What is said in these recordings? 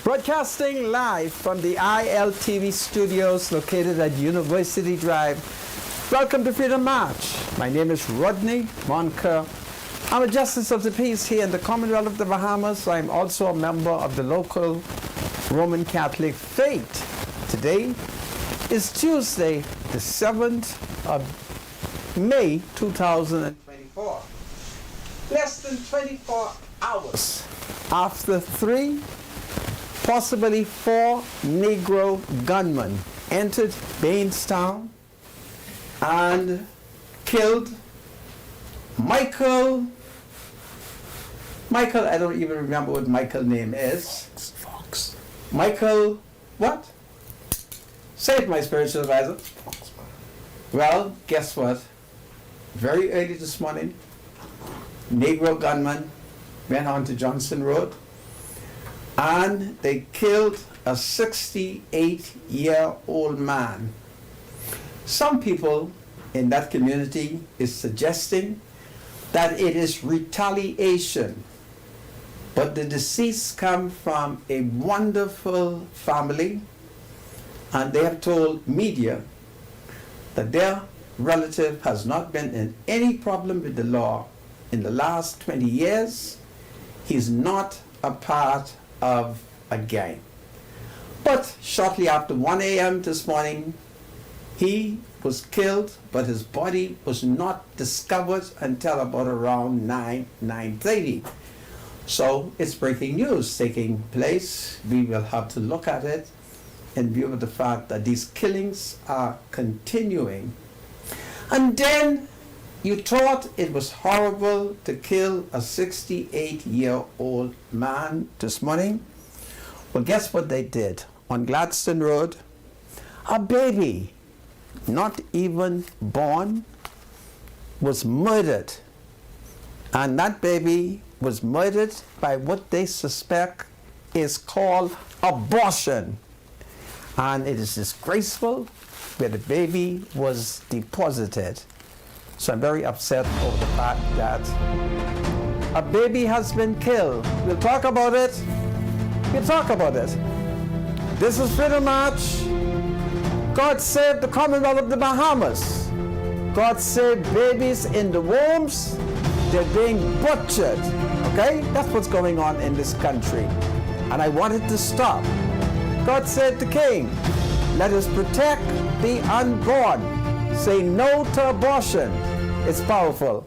Broadcasting live from the Iltv studios located at University Drive. Welcome to Freedom March. My name is Rodney Monker. I'm a Justice of the Peace here in the Commonwealth of the Bahamas. I'm also a member of the local Roman Catholic faith. Today is Tuesday, the 7th of May, 2024. Less than 24 hours after 3, possibly 4 Negro gunmen entered Bainstown and killed Michael, I don't even remember what Michael's name is. Fox. Michael, what? Say it, my spiritual advisor. Well, guess what? Very early this morning, Negro gunmen went onto Johnson Road and they killed a 68-year-old man. Some people in that community is suggesting that it is retaliation, but the deceased come from a wonderful family, and they have told media that their relative has not been in any problem with the law in the last 20 years. He's not a part of a gang. But shortly after 1 a.m. this morning, he was killed, but his body was not discovered until about around 9:30. So it's breaking news taking place. We will have to look at it in view of the fact that these killings are continuing. And then you thought it was horrible to kill a 68-year-old man this morning. Well, guess what they did? On Gladstone Road, a baby, not even born, was murdered. And that baby was murdered by what they suspect is called abortion. And it is disgraceful where the baby was deposited. So I'm very upset over the fact that a baby has been killed. We'll talk about it. We'll talk about it. This is Freedom March. God save the Commonwealth of the Bahamas. God save babies in the wombs. They're being butchered. Okay? That's what's going on in this country. And I want it to stop. God save the King. Let us protect the unborn. Say no to abortion. It's powerful.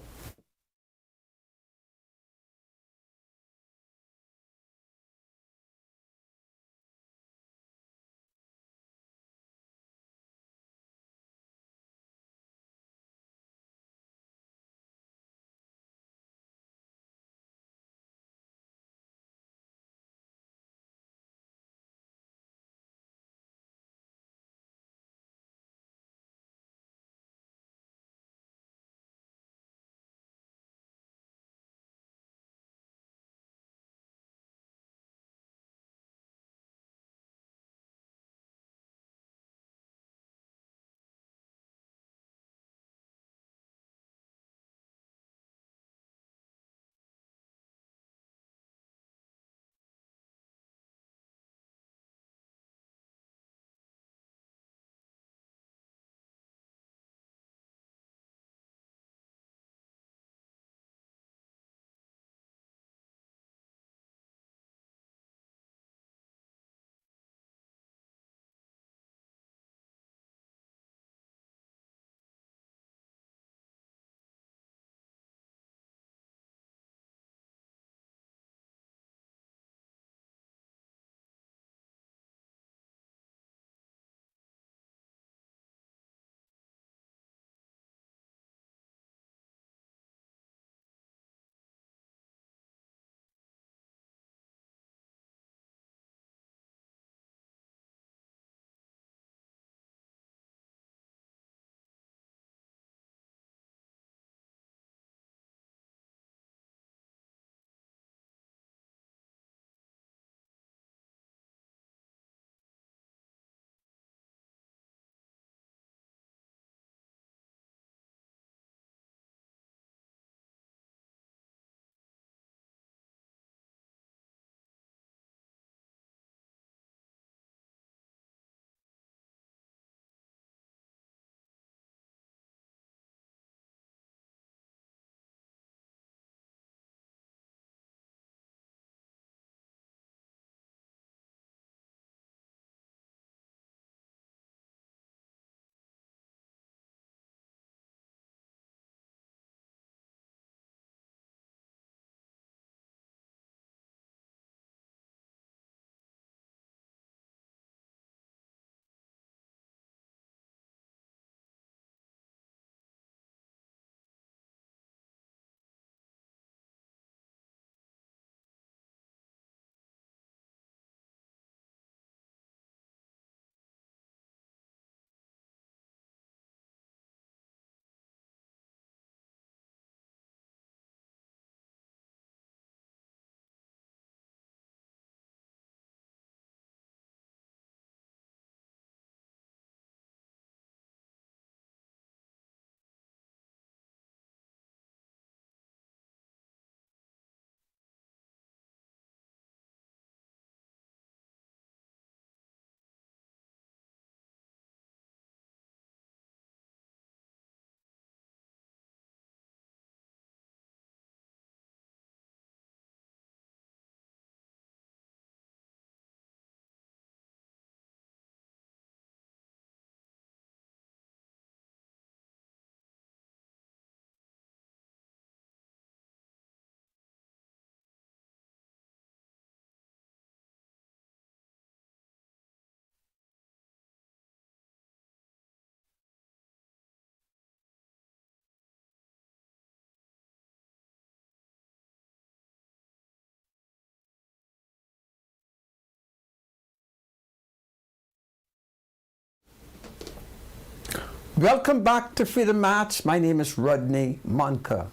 Welcome back to Freedom March. My name is Rodney Monka.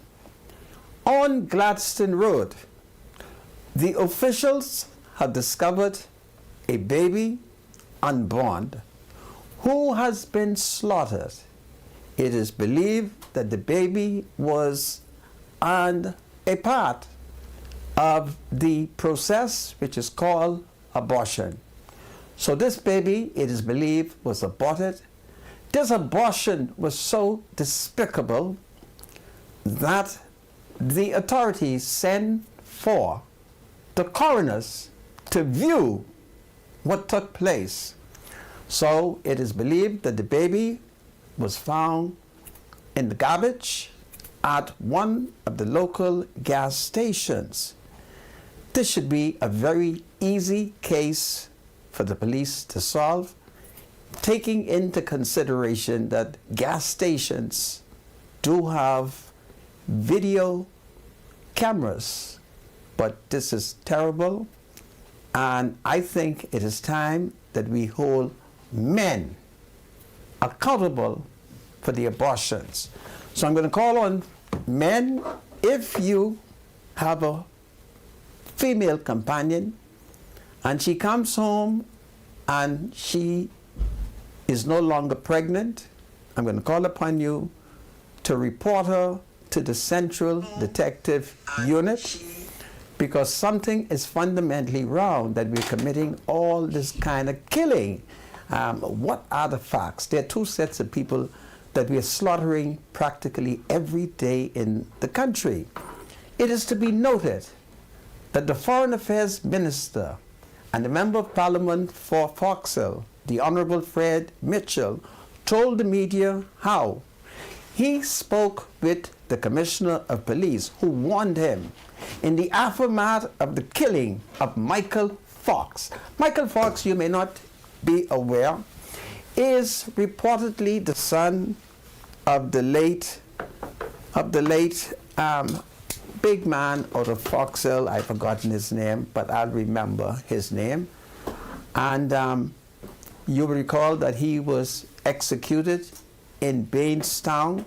On Gladstone Road, the officials have discovered a baby unborn who has been slaughtered. It is believed that the baby was a part of the process which is called abortion. So this baby, it is believed, was aborted. This abortion was so despicable that the authorities sent for the coroners to view what took place. So it is believed that the baby was found in the garbage at one of the local gas stations. This should be a very easy case for the police to solve, taking into consideration that gas stations do have video cameras. But this is terrible, and I think it is time that we hold men accountable for the abortions. So I'm going to call on men, if you have a female companion and she comes home and she is no longer pregnant, I'm going to call upon you to report her to the Central Detective Unit, because something is fundamentally wrong that we're committing all this kind of killing. What are the facts? There are two sets of people that we are slaughtering practically every day in the country. It is to be noted that the Foreign Affairs Minister and the Member of Parliament for Foxhill, the Honorable Fred Mitchell, told the media how he spoke with the Commissioner of Police, who warned him in the aftermath of the killing of Michael Fox. Michael Fox, you may not be aware, is reportedly the son of the late big man out of Foxhill. I've forgotten his name, but I'll remember his name. And you will recall that he was executed in Bainstown,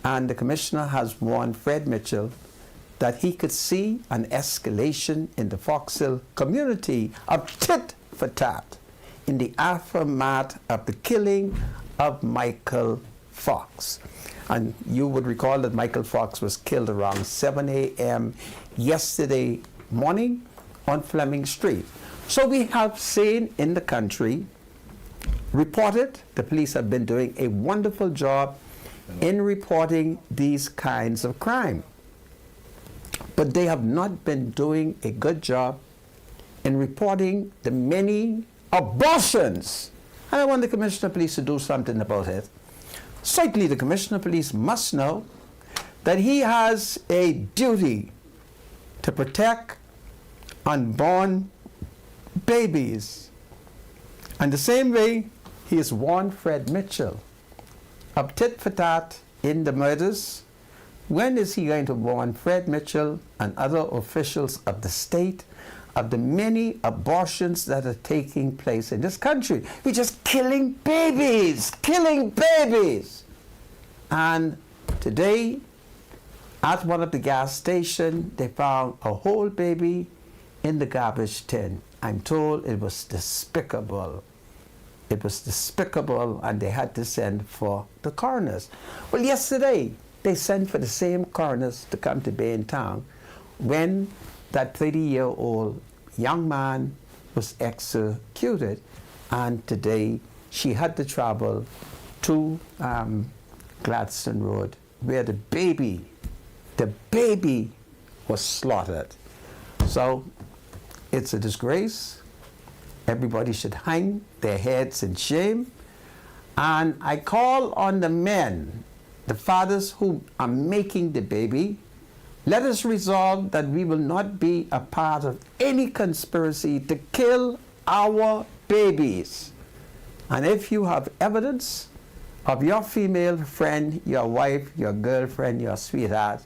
and the commissioner has warned Fred Mitchell that he could see an escalation in the Foxhill community of tit for tat in the aftermath of the killing of Michael Fox. And you would recall that Michael Fox was killed around 7 a.m. yesterday morning on Fleming Street. So we have seen in the country, reported, the police have been doing a wonderful job in reporting these kinds of crime. But they have not been doing a good job in reporting the many abortions. And I want the Commissioner of Police to do something about it. Certainly the Commissioner of Police must know that he has a duty to protect unborn babies. And the same way he has warned Fred Mitchell of tit for tat in the murders, when is he going to warn Fred Mitchell and other officials of the state of the many abortions that are taking place in this country? We're just killing babies. And today, at one of the gas stations, they found a whole baby in the garbage tin. I'm told it was despicable. It was despicable, and they had to send for the coroners. Well, yesterday, they sent for the same coroners to come to Baintown when that 30-year-old young man was executed, and today she had to travel to Gladstone Road, where the baby was slaughtered. So it's a disgrace. Everybody should hang their heads in shame. And I call on the men, the fathers who are making the baby, let us resolve that we will not be a part of any conspiracy to kill our babies. And if you have evidence of your female friend, your wife, your girlfriend, your sweetheart,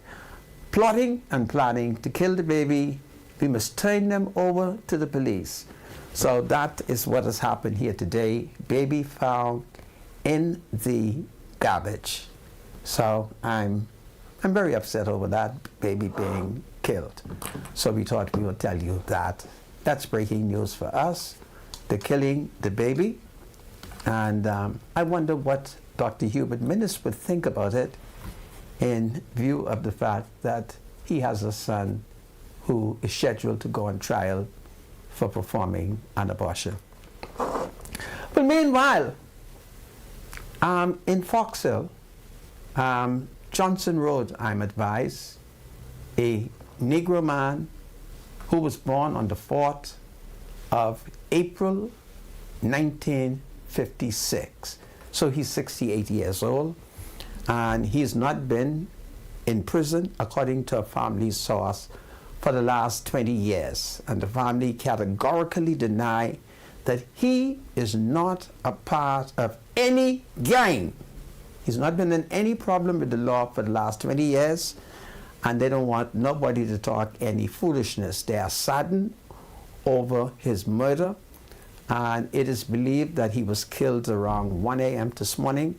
plotting and planning to kill the baby, we must turn them over to the police. So that is what has happened here today. Baby found in the garbage. So I'm very upset over that baby being killed. So we thought we would tell you that. That's breaking news for us. They're killing the baby. And I wonder what Dr. Hubert Minnis would think about it in view of the fact that he has a son who is scheduled to go on trial for performing an abortion. But meanwhile, in Fox Hill, Johnson Road, I'm advised, a Negro man who was born on the 4th of April 1956. So he's 68 years old, and he's not been in prison, according to a family source, for the last 20 years. And the family categorically deny that he is not a part of any gang. He's not been in any problem with the law for the last 20 years, and they don't want nobody to talk any foolishness. They are saddened over his murder, and it is believed that he was killed around 1 a.m. this morning,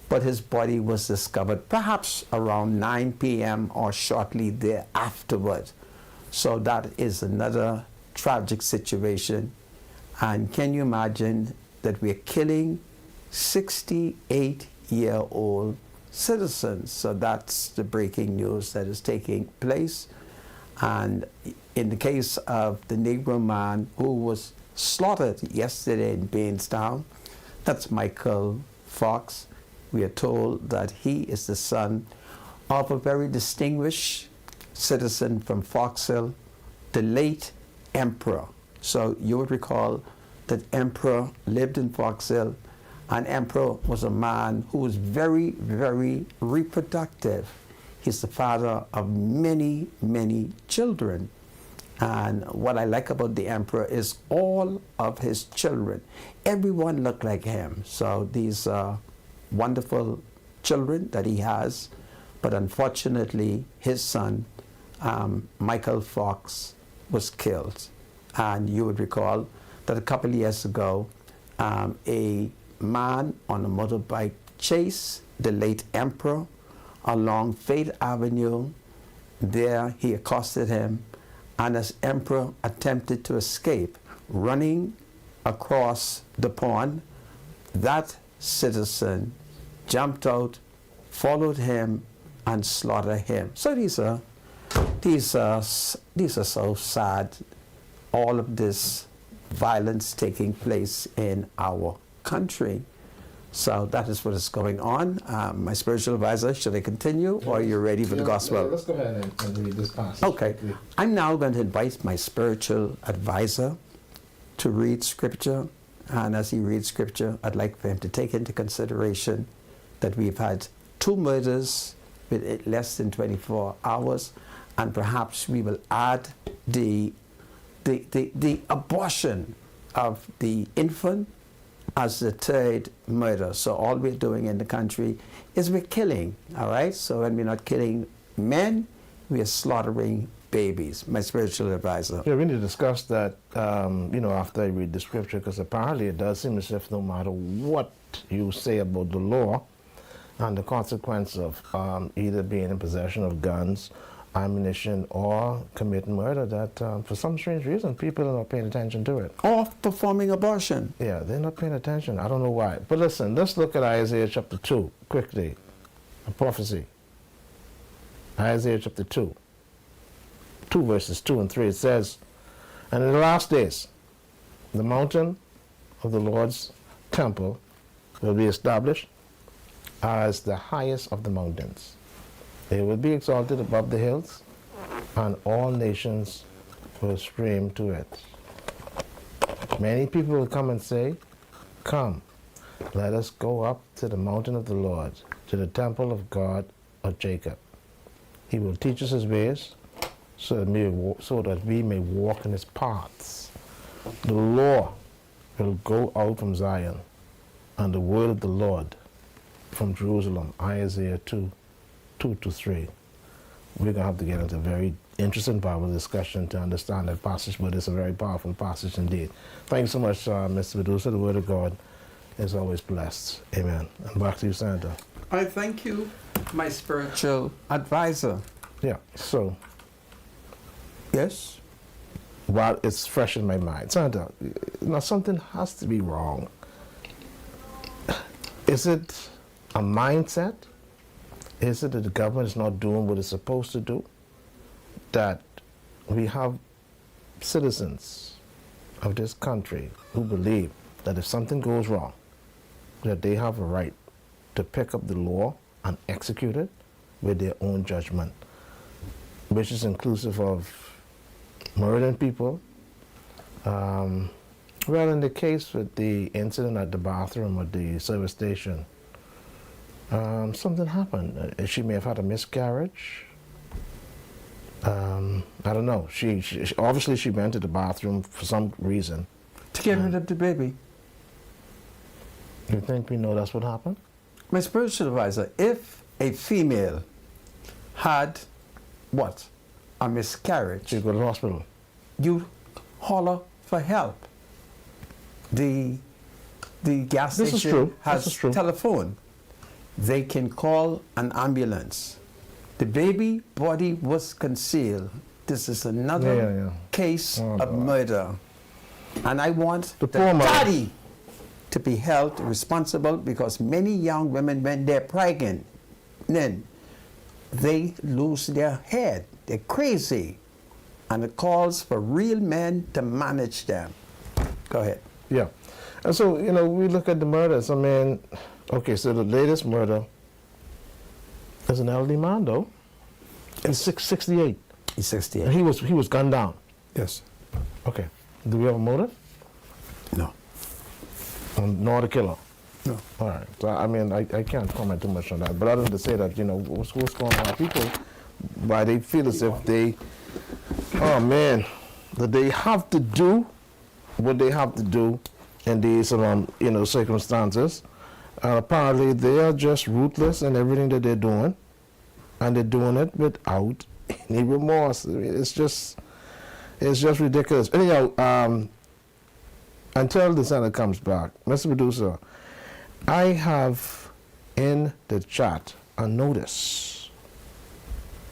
but his body was discovered perhaps around 9 p.m. or shortly thereafterward. So that is another tragic situation. And can you imagine that we're killing 68-year-old citizens? So that's the breaking news that is taking place. And in the case of the Negro man who was slaughtered yesterday in Bainstown, that's Michael Fox. We are told that he is the son of a very distinguished citizen from Fox Hill, the late Emperor. So you would recall that Emperor lived in Fox Hill, and Emperor was a man who was very, very reproductive. He's the father of many, many children. And what I like about the Emperor is all of his children. Everyone looked like him. So these are wonderful children that he has. But unfortunately, his son, Michael Fox, was killed. And you would recall that a couple of years ago, a man on a motorbike chased the late Emperor along Faith Avenue. There he accosted him, and as Emperor attempted to escape, running across the pond, that citizen jumped out, followed him, and slaughtered him. So these are so sad. All of this violence taking place in our country. So that is what is going on. My spiritual advisor, should I continue, or are you ready for the gospel? Let's go ahead and read this passage. Okay. I'm now going to invite my spiritual advisor to read scripture. And as he reads scripture, I'd like for him to take into consideration that we've had 2 murders within less than 24 hours, and perhaps we will add the abortion of the infant as the 3rd murder. So all we're doing in the country is we're killing, all right? So when we're not killing men, we are slaughtering babies. My spiritual advisor. Yeah, we need to discuss that, after I read the scripture, because apparently it does seem as if no matter what you say about the law and the consequence of either being in possession of guns, ammunition, or committing murder, that for some strange reason people are not paying attention to it. Or performing abortion. Yeah, they're not paying attention. I don't know why. But listen, let's look at Isaiah chapter 2 quickly. A prophecy. Isaiah chapter 2 verses 2 and 3. It says, "And in the last days, the mountain of the Lord's temple will be established as the highest of the mountains. It will be exalted above the hills, and all nations will stream to it." Many people will come and say, "Come, let us go up to the mountain of the Lord, to the temple of God of Jacob. He will teach us his ways, so that we may walk in his paths. The law will go out from Zion, and the word of the Lord from Jerusalem." Isaiah 2:2-3. We're going to have to get into a very interesting Bible discussion to understand that passage, but it's a very powerful passage indeed. Thanks so much, Mr. Medusa. The word of God is always blessed. Amen. And back to you, Santa. I thank you, my spiritual advisor. Yeah. So Yes? while it's fresh in my mind, Santa, now something has to be wrong. Is it a mindset? Is it that the government is not doing what it's supposed to do? That we have citizens of this country who believe that if something goes wrong, that they have a right to pick up the law and execute it with their own judgment, which is inclusive of murdering people. Well, in the case with the incident at the bathroom at the service station, something happened. She may have had a miscarriage. I don't know. She obviously she went to the bathroom for some reason. To get rid of the baby. You think we know that's what happened? My spiritual advisor, if a female had what? A miscarriage, You go to the hospital. you holler for help. The gas This is station true. has This is true. telephone. They can call an ambulance. The baby body was concealed. This is another Yeah. case Oh, of boy. murder. And I want The the poor mother. daddy to be held responsible, because many young women, when they're pregnant, then they lose their head. They're crazy. And it calls for real men to manage them. Go ahead. Yeah. And so, we look at the murders. I mean, okay, so the latest murder is an elderly man, though. He's 68. He's 68. And he was gunned down. Yes. Okay. Do we have a motive? No. Nor the killer? No. All right. So, I mean, I can't comment too much on that. But other than to say that, what's going on? People, why they feel as if they, that they have to do what they have to do in these circumstances. Apparently, they are just ruthless in everything that they're doing, and they're doing it without any remorse. I mean, it's just ridiculous. Anyhow, until the Senate comes back, Mr. Producer, I have in the chat a notice.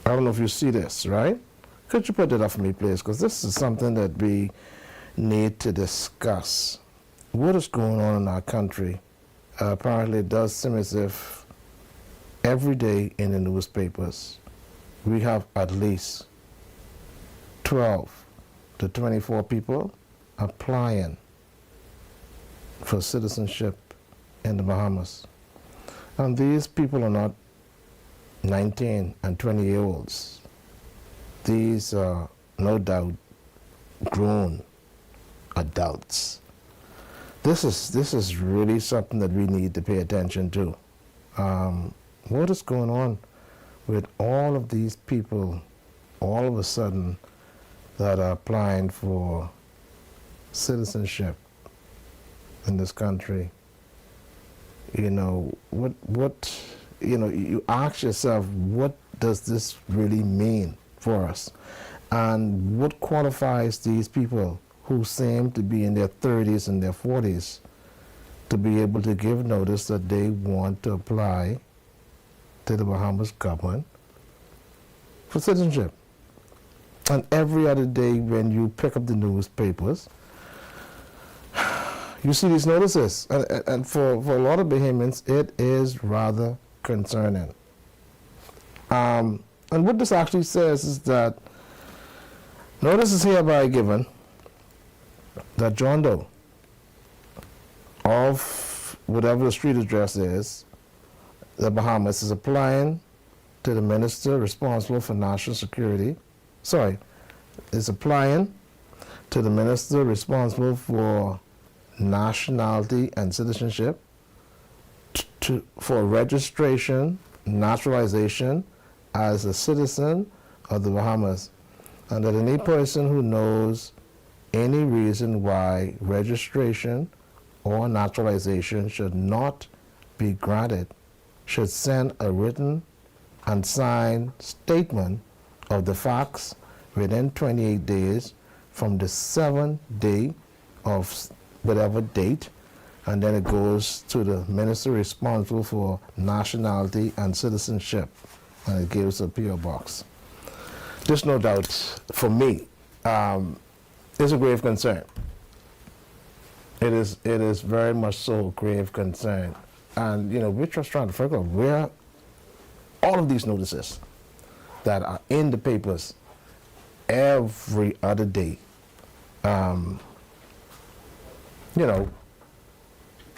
I don't know if you see this, right? Could you put that up for me, please? Because this is something that we need to discuss. What is going on in our country? Apparently, it does seem as if every day in the newspapers, we have at least 12 to 24 people applying for citizenship in the Bahamas. And these people are not 19 and 20-year-olds. These are no doubt grown adults. This is really something that we need to pay attention to. What is going on with all of these people all of a sudden that are applying for citizenship in this country? You ask yourself, what does this really mean for us? And what qualifies these people who seem to be in their 30s and their 40s to be able to give notice that they want to apply to the Bahamas government for citizenship? And every other day when you pick up the newspapers, you see these notices. And for a lot of Bahamians, it is rather concerning. And what this actually says is that notice is hereby given that John Doe of whatever the street address is, the Bahamas, is applying to the minister responsible for national security. Is applying to the minister responsible for nationality and citizenship for registration, naturalization as a citizen of the Bahamas, and that any person who knows any reason why registration or naturalization should not be granted should send a written and signed statement of the facts within 28 days from the 7th day of whatever date and then it goes to the minister responsible for nationality and citizenship, and it gives a PO box. This, no doubt, for me, is a grave concern. It is very much so a grave concern. And, we're just trying to figure out where all of these notices that are in the papers every other day,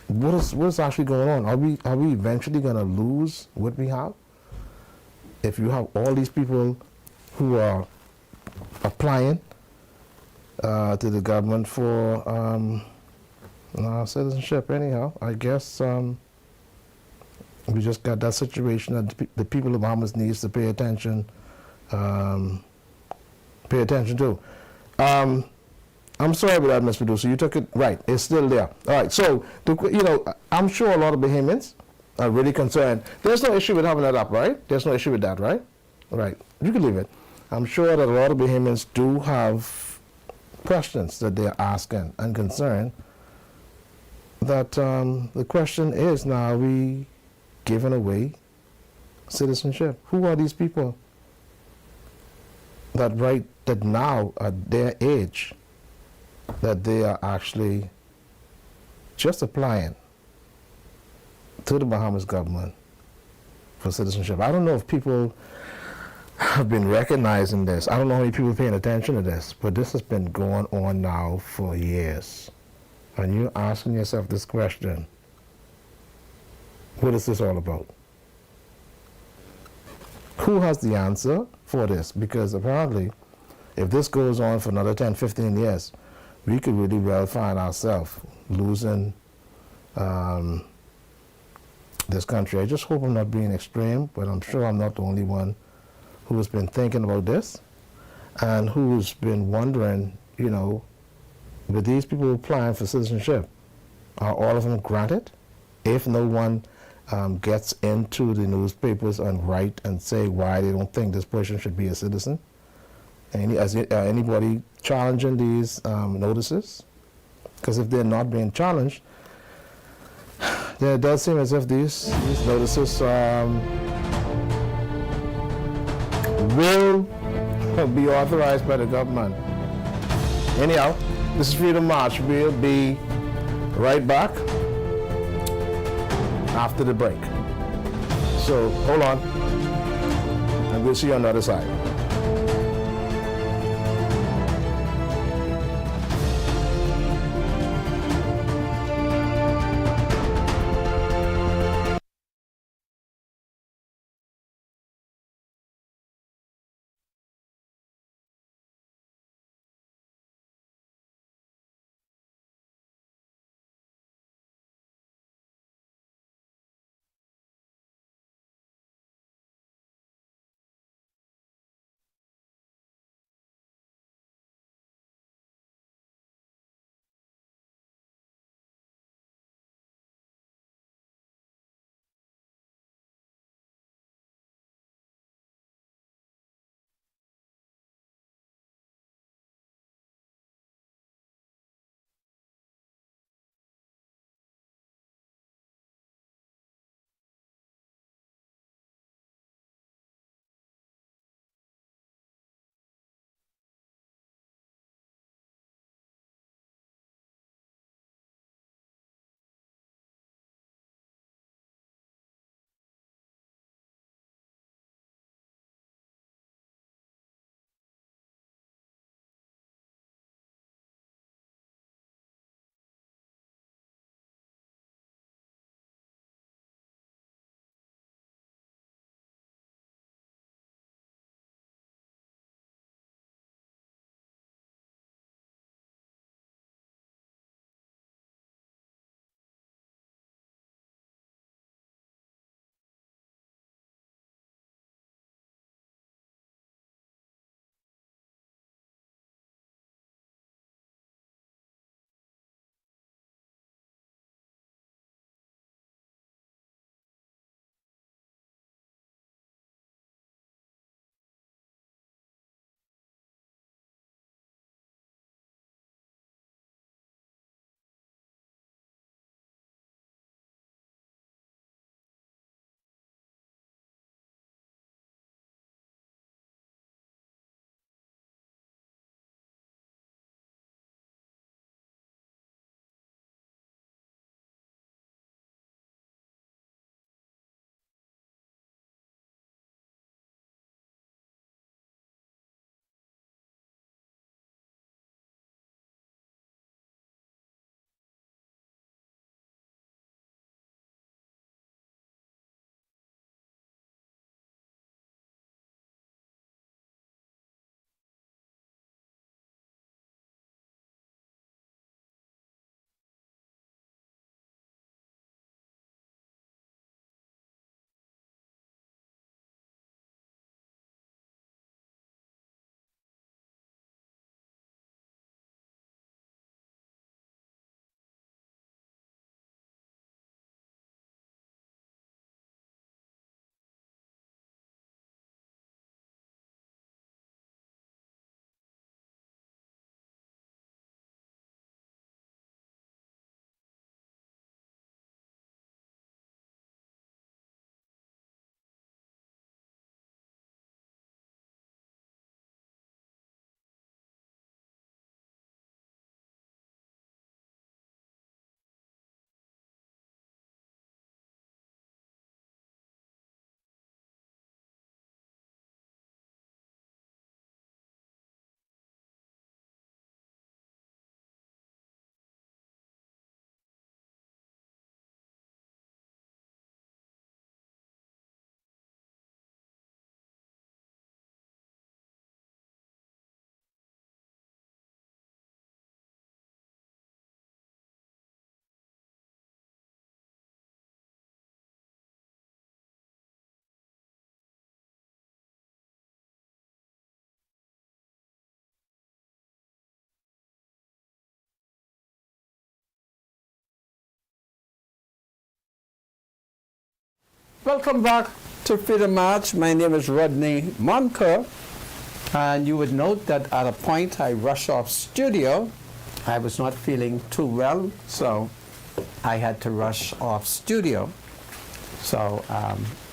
what is actually going on? Are we eventually going to lose what we have? If you have all these people who are applying to the government for citizenship, anyhow, I guess we just got that situation that the people of Bahamas needs to pay attention to. I'm sorry about that, Ms. Producer. You took it right. It's still there. All right. So, I'm sure a lot of Bahamians are really concerned. There's no issue with having that up, right? There's no issue with that, right? Right. You can leave it. I'm sure that a lot of Bahamians do have questions that they're asking and concerned. That the question is, now, are we giving away citizenship? Who are these people that now at their age that they are actually just applying to the Bahamas government for citizenship? I don't know if people have been recognizing this. I don't know how many people are paying attention to this, but this has been going on now for years. And you're asking yourself this question: what is this all about? Who has the answer for this? Because apparently, if this goes on for another 10, 15 years, we could really well find ourselves losing this country. I just hope I'm not being extreme, but I'm sure I'm not the only one who has been thinking about this and who's been wondering, with these people applying for citizenship, are all of them granted? If no one gets into the newspapers and write and say why they don't think this person should be a citizen? Anybody challenging these notices? Because if they're not being challenged, then it does seem as if these notices will be authorized by the government. Anyhow, this is Freedom March. We'll be right back after the break. So hold on, and we'll see you on the other side. Welcome back to Freedom March. My name is Rodney Monker, and you would note that at a point I rushed off studio. I was not feeling too well, so I had to rush off studio. So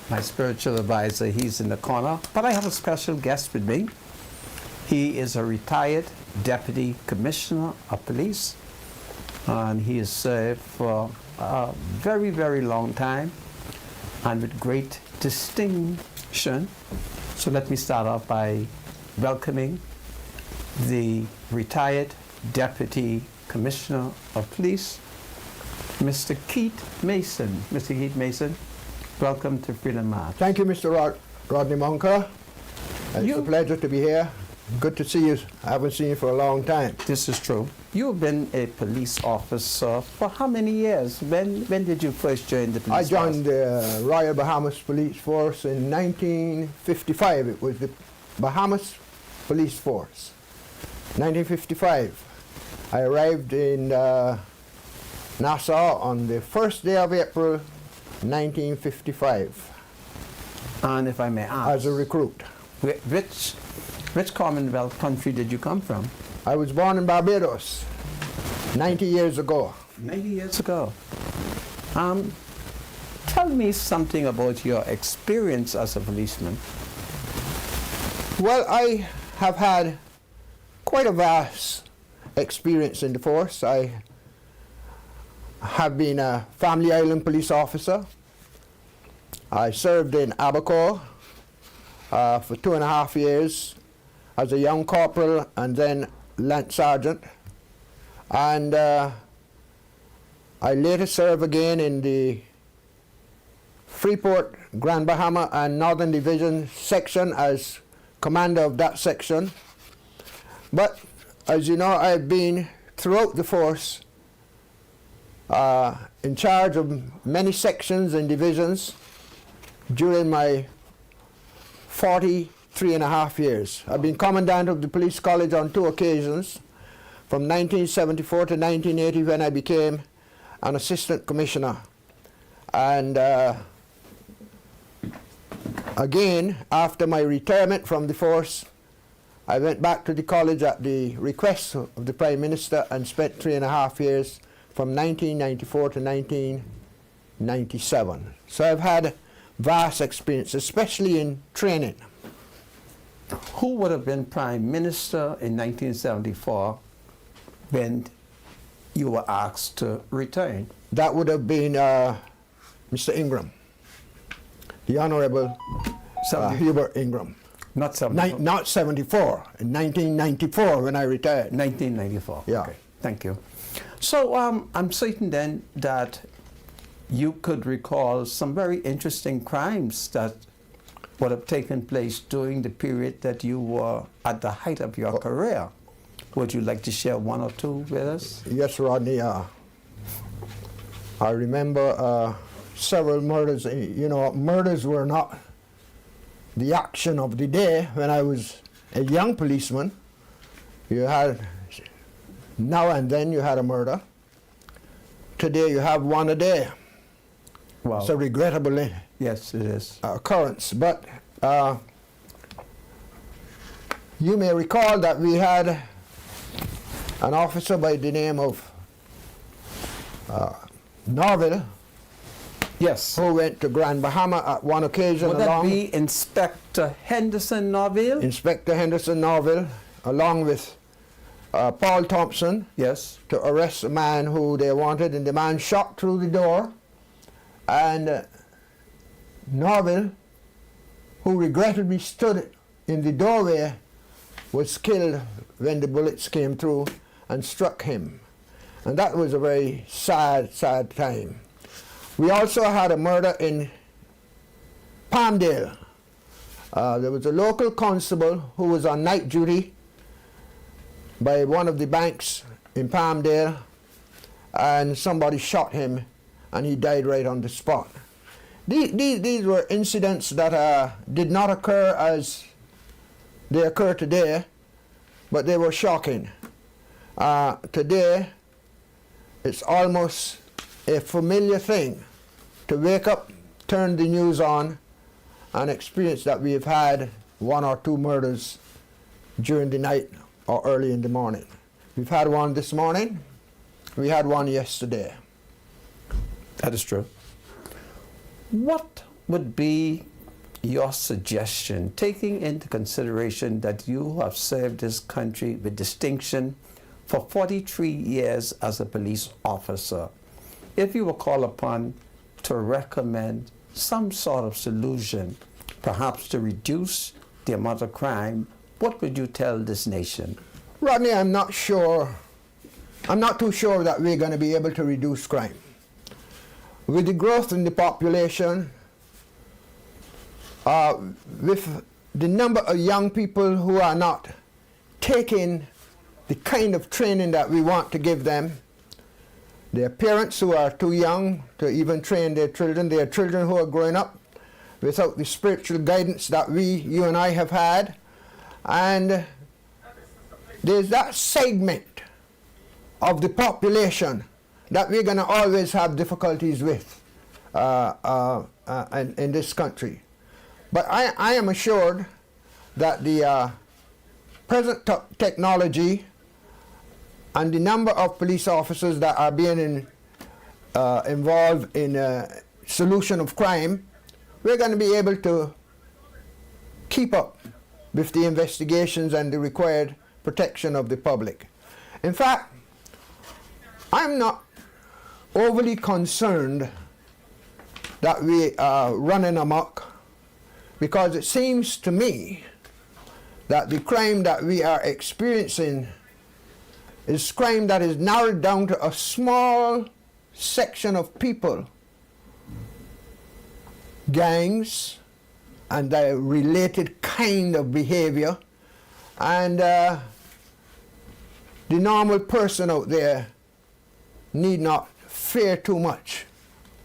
my spiritual advisor, he's in the corner, but I have a special guest with me. He is a retired Deputy Commissioner of Police, and he has served for a very, very long time and with great distinction. So let me start off by welcoming the retired Deputy Commissioner of Police, Mr. Keith Mason. Mr. Keith Mason, welcome to Freedom March. Thank you, Mr. Rodney Monker. It's a pleasure to be here. Good to see you. I haven't seen you for a long time. This is true. You've been a police officer for how many years? When did you first join the police I joined the Royal Bahamas Police Force in 1955. It was the Bahamas Police Force. 1955. I arrived in Nassau on the first day of April, 1955. And if I may ask, as a recruit. Which Commonwealth country did you come from? I was born in Barbados 90 years ago. 90 years ago. Tell me something about your experience as a policeman. Well, I have had quite a vast experience in the force. I have been a Family Island police officer. I served in Abaco for 2.5 years as a young corporal and then lance sergeant. And I later served again in the Freeport, Grand Bahama and Northern Division section as commander of that section. But as you know, I've been throughout the force in charge of many sections and divisions during my 43.5 years. I've been commandant of the police college on 2 occasions, from 1974 to 1980 when I became an assistant commissioner. And again, after my retirement from the force, I went back to the college at the request of the Prime Minister and spent 3.5 years from 1994 to 1997. So I've had vast experience, especially in training. Who would have been Prime Minister in 1974 when you were asked to return? That would have been Mr. Ingram, the Honorable Hubert Ingram. Not 74? Not 74, in 1994 when I retired. 1994, yeah. Okay, thank you. So I'm certain then that you could recall some very interesting crimes that would have taken place during the period that you were at the height of your career. Would you like to share one or two with us? Yes, Rodney. I remember several murders. You know, murders were not the action of the day when I was a young policeman. You had, now and then you had a murder. Today you have one a day. Wow. It's a regrettable Yes, it is. occurrence. But you may recall that we had an officer by the name of Norville. Yes. Who went to Grand Bahama at one occasion. Would that be Inspector Henderson Norville? Inspector Henderson Norville, along with Paul Thompson. Yes. To arrest a man who they wanted, and the man shot through the door. And Norville, who regrettably stood in the doorway, was killed when the bullets came through and struck him. And that was a very sad, sad time. We also had a murder in Palmdale. There was a local constable who was on night duty by one of the banks in Palmdale, and somebody shot him and he died right on the spot. These were incidents that did not occur as they occur today, but they were shocking. Today, it's almost a familiar thing to wake up turned the news on and experienced that we have had 1 or 2 murders during the night or early in the morning. We've had one this morning. We had one yesterday. That is true. What would be your suggestion, taking into consideration that you have served this country with distinction for 43 years as a police officer, if you were called upon to recommend some sort of solution, perhaps to reduce the amount of crime, what would you tell this nation? Rodney, I'm not sure. I'm not too sure that we're going to be able to reduce crime. With the growth in the population, with the number of young people who are not taking the kind of training that we want to give them, their parents who are too young to even train their children who are growing up without the spiritual guidance that you and I have had, and there's that segment of the population that we're going to always have difficulties with in this country. But I am assured that the present technology and the number of police officers that are being involved in solution of crime, we're going to be able to keep up with the investigations and the required protection of the public. In fact, I'm not overly concerned that we are running amok, because it seems to me that the crime that we are experiencing is crime that is narrowed down to a small section of people, gangs, and their related kind of behavior, and the normal person out there need not fear too much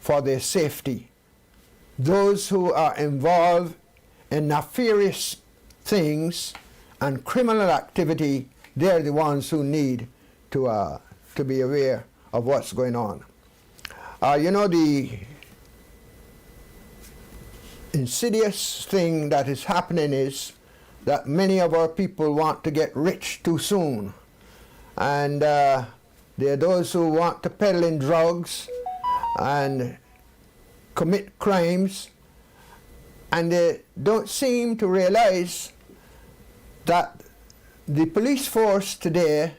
for their safety. Those who are involved in nefarious things and criminal activity, they're the ones who need to be aware of what's going on. You know, the insidious thing that is happening is that many of our people want to get rich too soon, and there are those who want to peddle in drugs and commit crimes, and they don't seem to realize that the police force today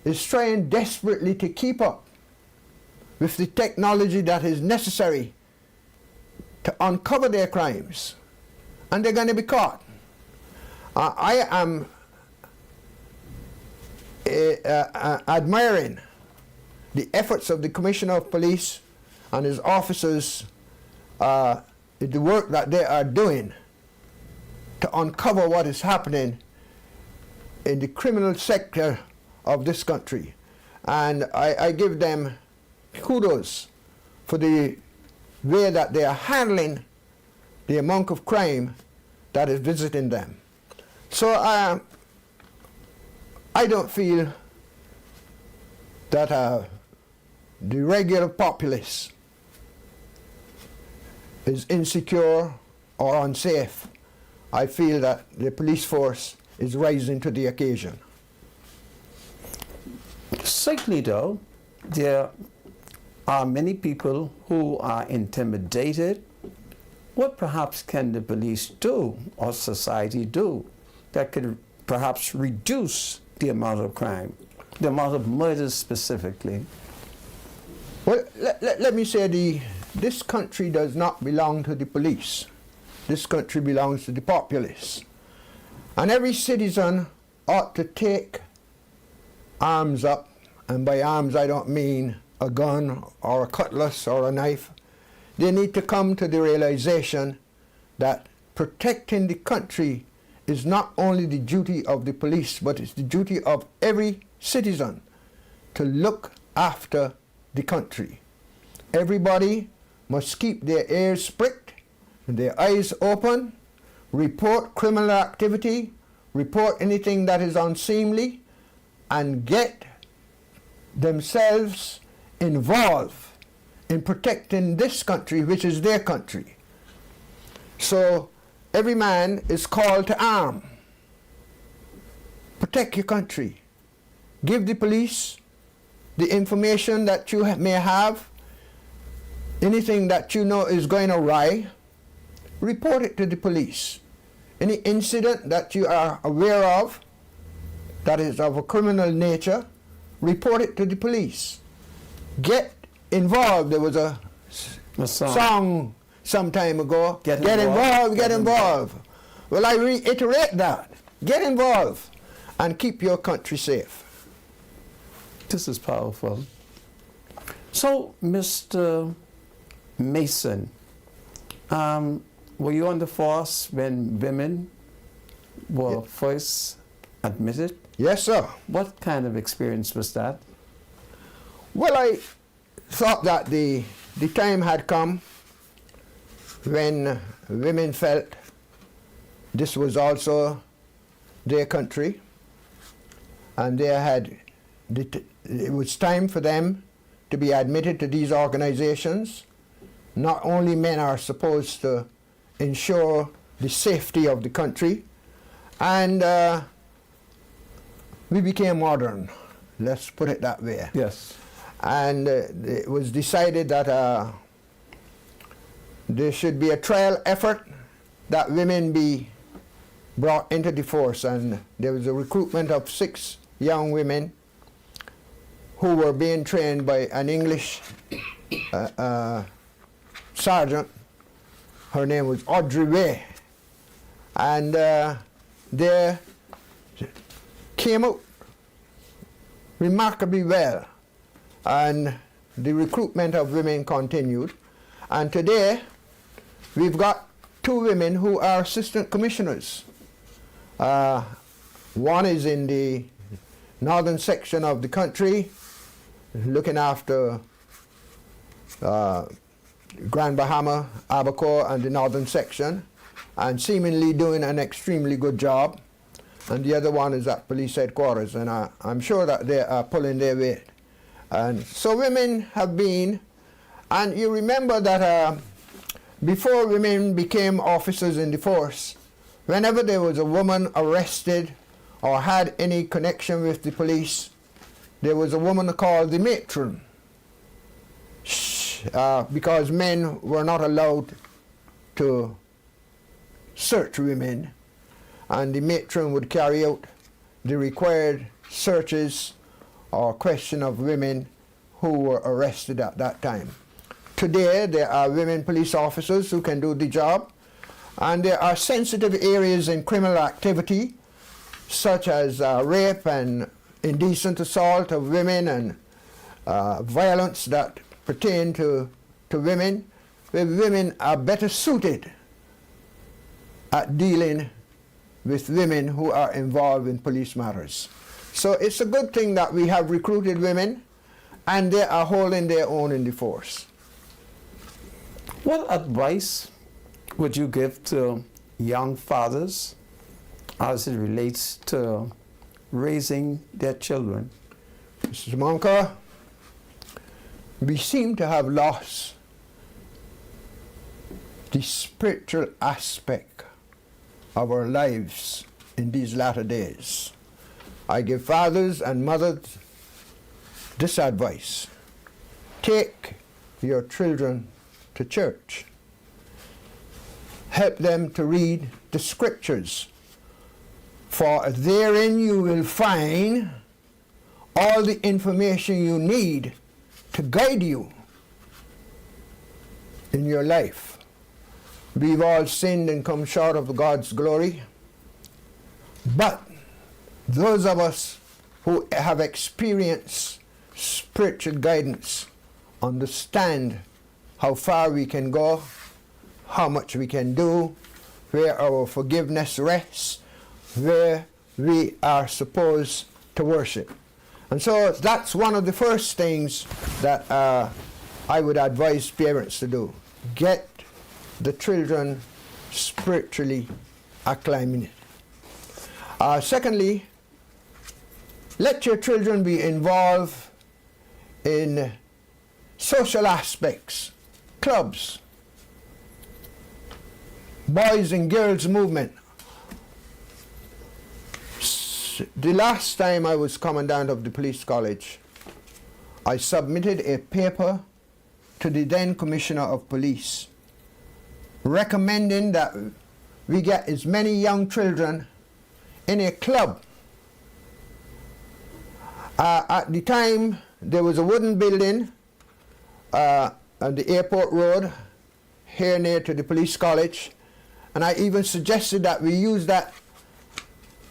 is trying desperately to keep up with the technology that is necessary to uncover their crimes, and they're going to be caught. I am admiring the efforts of the Commissioner of Police and his officers, the work that they are doing to uncover what is happening in the criminal sector of this country. And I give them kudos for the way that they are handling the amount of crime that is visiting them. So I don't feel that the regular populace is insecure or unsafe. I feel that the police force is rising to the occasion. Certainly, though, there are many people who are intimidated. What perhaps can the police do or society do that could perhaps reduce the amount of crime, the amount of murders specifically? Well, let me say this country does not belong to the police. This country belongs to the populace. And every citizen ought to take arms up, and by arms I don't mean a gun or a cutlass or a knife. They need to come to the realization that protecting the country is not only the duty of the police, but it's the duty of every citizen to look after the country. Everybody must keep their ears pricked and their eyes open, report criminal activity, report anything that is unseemly, and get themselves involved in protecting this country, which is their country. So every man is called to arm. Protect your country. Give the police the information that you may have. Anything that you know is going awry, report it to the police. Any incident that you are aware of that is of a criminal nature, report it to the police. Get involved. There was a song some time ago. Get involved. Well, I reiterate that. Get involved and keep your country safe. This is powerful. So, Mr. Mason, were you on the force when women were first admitted? Yes, sir. What kind of experience was that? Well, I thought that the time had come when women felt this was also their country, and it was time for them to be admitted to these organizations. Not only men are supposed to ensure the safety of the country, and we became modern, let's put it that way. Yes. And it was decided that there should be a trial effort that women be brought into the force, and there was a recruitment of 6 young women who were being trained by an English sergeant. Her name was Audrey Way, and they came out remarkably well, and the recruitment of women continued, and today we've got 2 women who are assistant commissioners. One is in the northern section of the country, looking after Grand Bahama, Abaco, and the northern section, and seemingly doing an extremely good job. And the other one is at police headquarters, and I'm sure that they are pulling their weight. And so women have been, and you remember that before women became officers in the force, whenever there was a woman arrested or had any connection with the police, there was a woman called the matron, because men were not allowed to search women, and the matron would carry out the required searches or question of women who were arrested at that time. Today there are women police officers who can do the job, and there are sensitive areas in criminal activity such as rape and indecent assault of women and violence that pertain to women, where women are better suited at dealing with women who are involved in police matters. So it's a good thing that we have recruited women, and they are holding their own in the force. What advice would you give to young fathers as it relates to raising their children? Mr. Monka, we seem to have lost the spiritual aspect of our lives in these latter days. I give fathers and mothers this advice: take your children to church. Help them to read the scriptures, for therein you will find all the information you need to guide you in your life. We've all sinned and come short of God's glory, but those of us who have experienced spiritual guidance understand how far we can go, how much we can do, where our forgiveness rests, where we are supposed to worship. And so that's one of the first things that I would advise parents to do. Get the children spiritually acclimated. Secondly, let your children be involved in social aspects, clubs, boys and girls movement. The last time I was commandant of the police college, I submitted a paper to the then Commissioner of Police recommending that we get as many young children in a club. At the time, there was a wooden building on the airport road here near to the police college, and I even suggested that we use that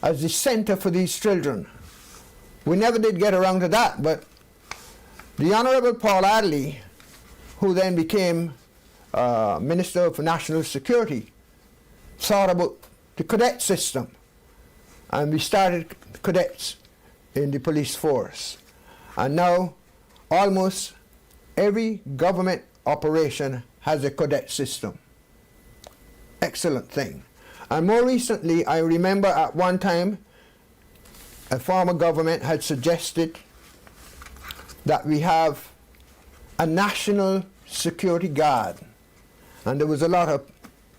as the center for these children. We never did get around to that, but the Honorable Paul Adley, who then became Minister for National Security, thought about the cadet system, and we started cadets in the police force. And now almost every government operation has a cadet system. Excellent thing. And more recently, I remember at one time a former government had suggested that we have a national security guard, and there was a lot of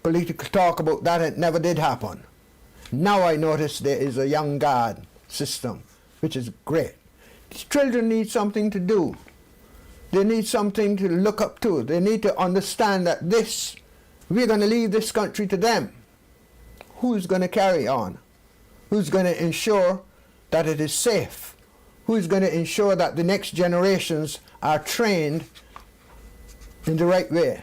political talk about that. It never did happen. Now I notice there is a young guard system, which is great. These children need something to do. They need something to look up to. They need to understand that we're going to leave this country to them. Who's going to carry on? Who's going to ensure that it is safe? Who's going to ensure that the next generations are trained in the right way?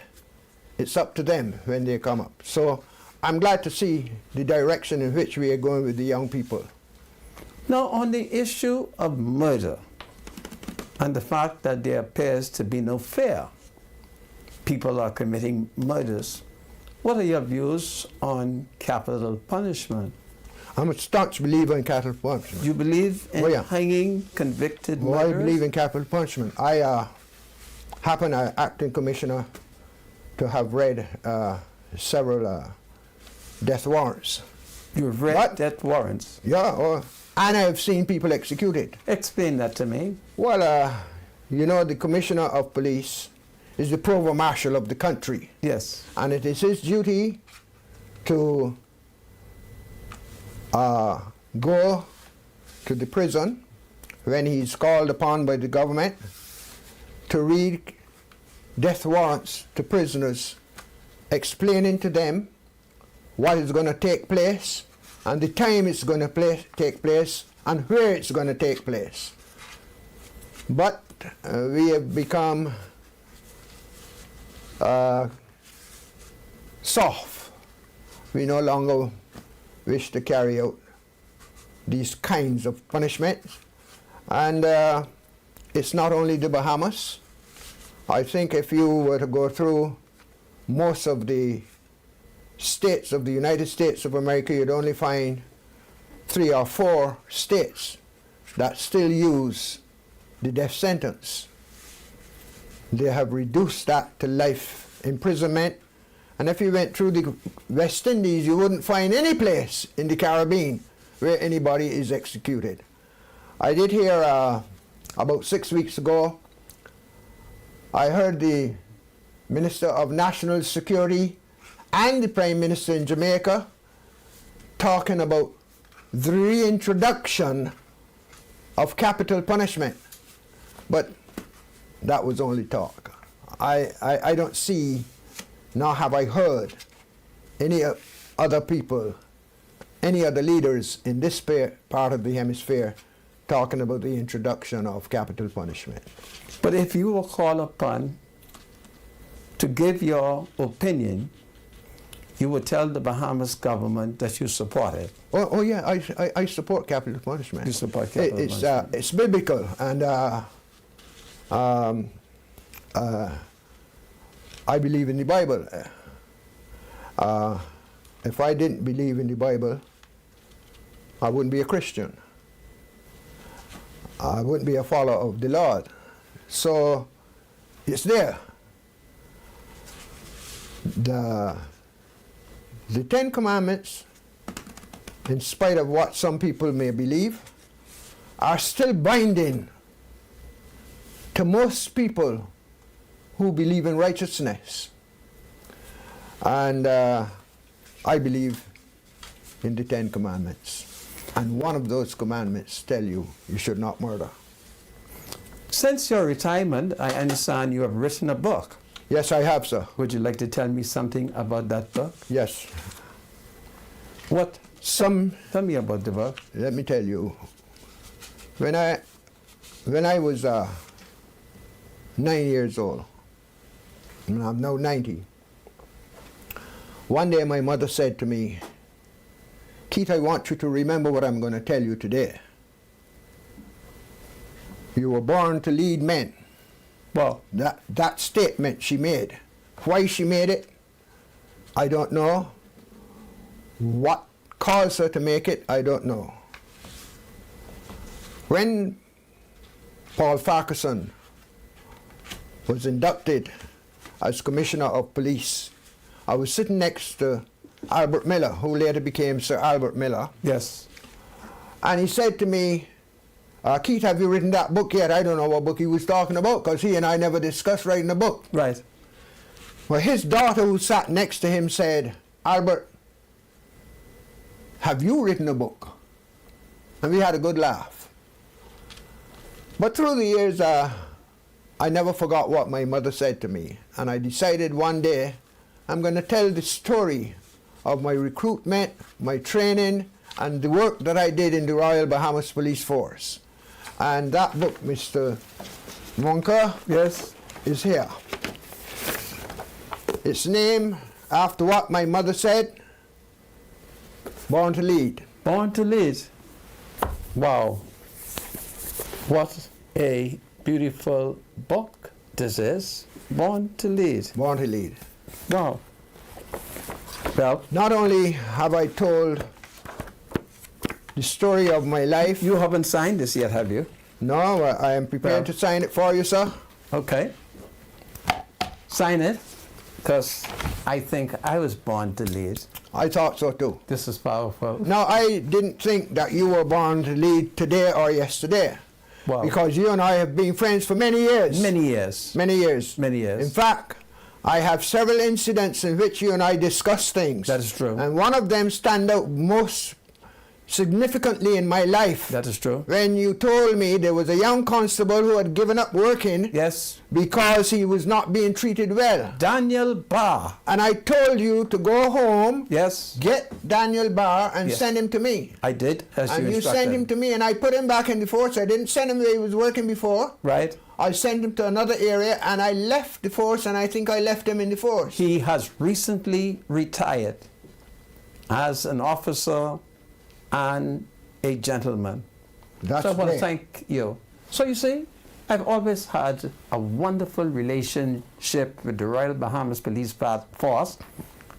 It's up to them when they come up. So I'm glad to see the direction in which we are going with the young people. Now, on the issue of murder and the fact that there appears to be no fear, people are committing murders. What are your views on capital punishment? I'm a staunch believer in capital punishment. You believe in hanging convicted murderers? I believe in capital punishment. I happen, as acting commissioner, to have read several death warrants. You've read death warrants? Yeah, and I have seen people executed. Explain that to me. Well, you know, the commissioner of police is the provost marshal of the country. Yes. And it is his duty to go to the prison when he's called upon by the government to read death warrants to prisoners, explaining to them what is going to take place and the time it's going to take place and where it's going to take place. But we have become soft. We no longer wish to carry out these kinds of punishments. And it's not only the Bahamas. I think if you were to go through most of the states of the United States of America, you'd only find 3 or 4 states that still use the death sentence. They have reduced that to life imprisonment. And if you went through the West Indies, you wouldn't find any place in the Caribbean where anybody is executed. I did hear about 6 weeks ago, I heard the Minister of National Security and the Prime Minister in Jamaica talking about the reintroduction of capital punishment. But that was only talk. I don't see, nor have I heard any other people, any other leaders in this part of the hemisphere talking about the introduction of capital punishment. But if you were called upon to give your opinion, you would tell the Bahamas government that you support it. Oh yeah, I support capital punishment. You support capital punishment. It's biblical, and I believe in the Bible. If I didn't believe in the Bible, I wouldn't be a Christian. I wouldn't be a follower of the Lord. So it's there. The 10 Commandments, in spite of what some people may believe, are still binding to most people who believe in righteousness. And I believe in the 10 Commandments. And one of those commandments tell you should not murder. Since your retirement, I understand you have written a book. Yes, I have, sir. Would you like to tell me something about that book? Yes. What? Some, Tell me about the book. let me tell you, when I was 9 years old, and I'm now 90, one day my mother said to me, Keith, I want you to remember what I'm going to tell you today. You were born to lead men. Well, That statement she made. Why she made it, I don't know. What caused her to make it, I don't know. When Paul Farquharson was inducted as Commissioner of Police, I was sitting next to Albert Miller, who later became Sir Albert Miller, yes. and he said to me, Keith, have you written that book yet? I don't know what book he was talking about, because he and I never discussed writing a book. Right. Well, his daughter, who sat next to him, said, Albert, have you written a book? And we had a good laugh. But through the years, I never forgot what my mother said to me. And I decided one day, I'm going to tell the story of my recruitment, my training, and the work that I did in the Royal Bahamas Police Force. And that book, Mr. Monka, Yes. is here. It's named after what my mother said, Born to Lead. Born to Lead. Wow. What a beautiful book this is. Born to Lead. Born to Lead. Wow. Well, Not only have I told the story of my life, you haven't signed this yet, have you? no, I am prepared to sign it for you, sir. Okay. Sign it, because I think I was born to lead. I thought so too. This is powerful. Now, I didn't think that you were born to lead today or yesterday, Wow. because you and I have been friends for many years. Many years. Many years. Many years. In fact, I have several incidents in which you and I discuss things. That is true. And one of them stand out most significantly in my life. That is true. When you told me there was a young constable who had given up working Yes. because he was not being treated well. Daniel Barr. And I told you to go home, Yes. get Daniel Barr, and Yes. send him to me. I did, as And you you instructed. sent him to me, and I put him back in the force. I didn't send him where he was working before. Right. I sent him to another area, and I left the force, and I think I left him in the force. He has recently retired as an officer and a gentleman. That's So I want to great. thank you. So you see, I've always had a wonderful relationship with the Royal Bahamas Police Force.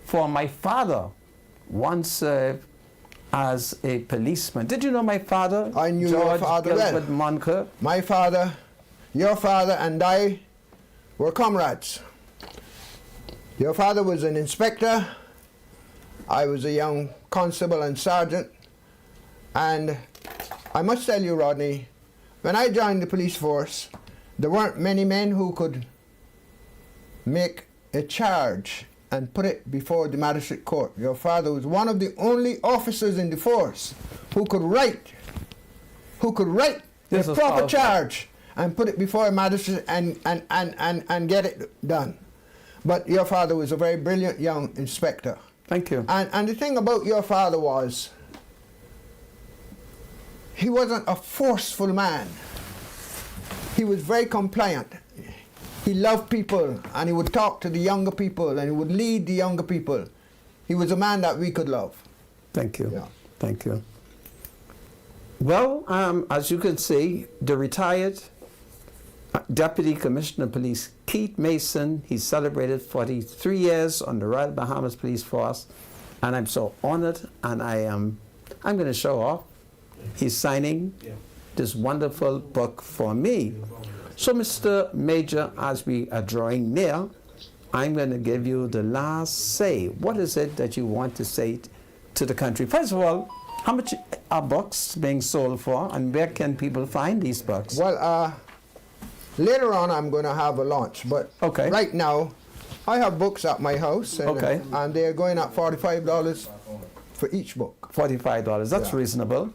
For my father once served as a policeman. Did you know my father? I knew your George father well. Gilbert Monker. My father, your father, and I were comrades. Your father was an inspector. I was a young constable and sergeant. And I must tell you, Rodney, when I joined the police force, there weren't many men who could make a charge and put it before the magistrate court. Your father was one of the only officers in the force who could write This a is proper powerful. charge and put it before a magistrate and get it done. But your father was a very brilliant young inspector. Thank you. And the thing about your father was, he wasn't a forceful man. He was very compliant. He loved people, and he would talk to the younger people, and he would lead the younger people. He was a man that we could love. Thank you. Yeah. Thank you. Well, as you can see, the retired Deputy Commissioner of Police, Keith Mason, he celebrated 43 years on the Royal Bahamas Police Force, and I'm so honored, and I'm going to show off. He's signing this wonderful book for me. So, Mr. Major, as we are drawing near, I'm going to give you the last say. What is it that you want to say to the country? First of all, how much are books being sold for, and where can people find these books? Well, Later on, I'm going to have a launch, but Okay. right now, I have books at my house, and, Okay. and they're going at $45 for each book. $45. That's Yeah. reasonable.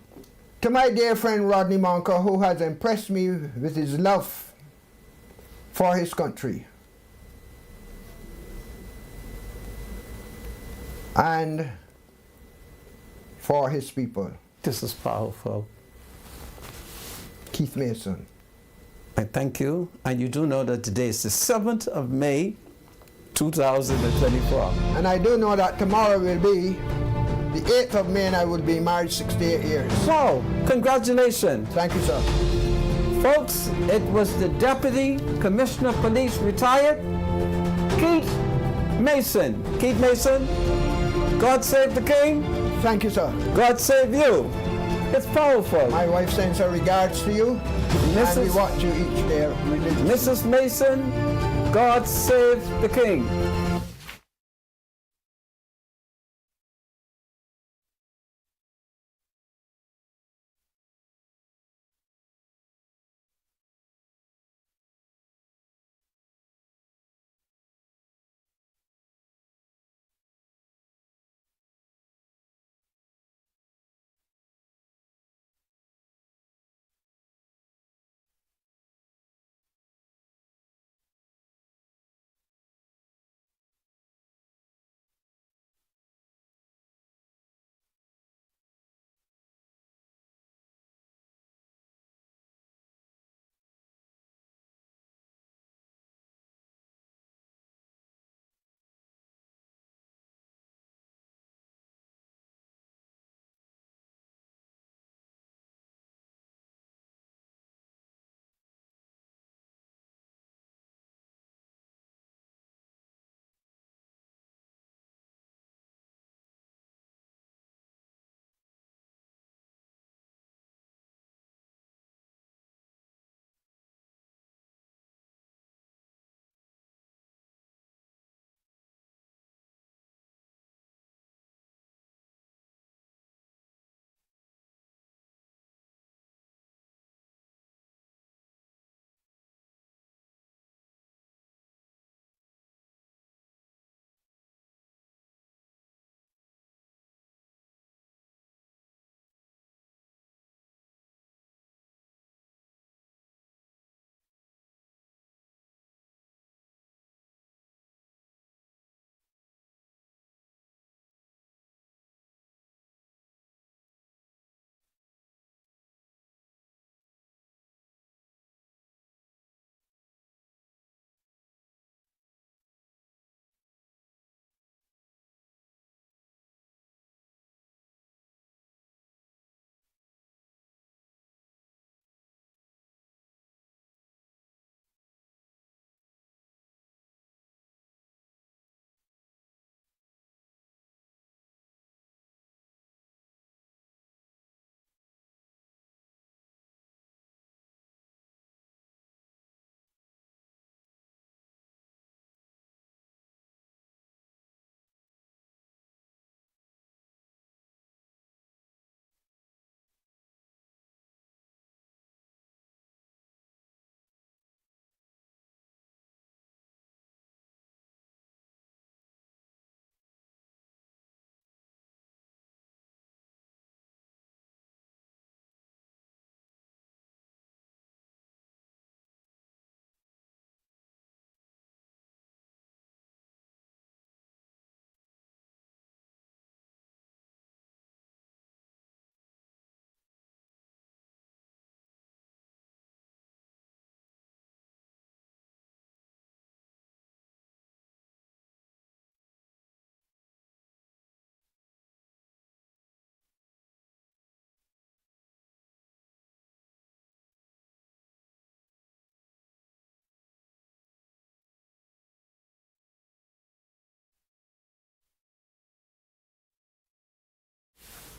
To my dear friend Rodney Monker, who has impressed me with his love for his country and for his people, This is powerful. Keith Mason. I thank you. And you do know that today is the 7th of May, 2024. And I do know that tomorrow will be the 8th of May, and I will be married 68 years. Wow, congratulations. Thank you, sir. Folks, it was the Deputy Commissioner of Police, retired, Keith Mason. Keith Mason, God save the King, Thank you, sir. God save you. It's powerful. My wife sends her regards to you, and we Mrs. watch you each day religiously. Mrs. Mason, God save the King.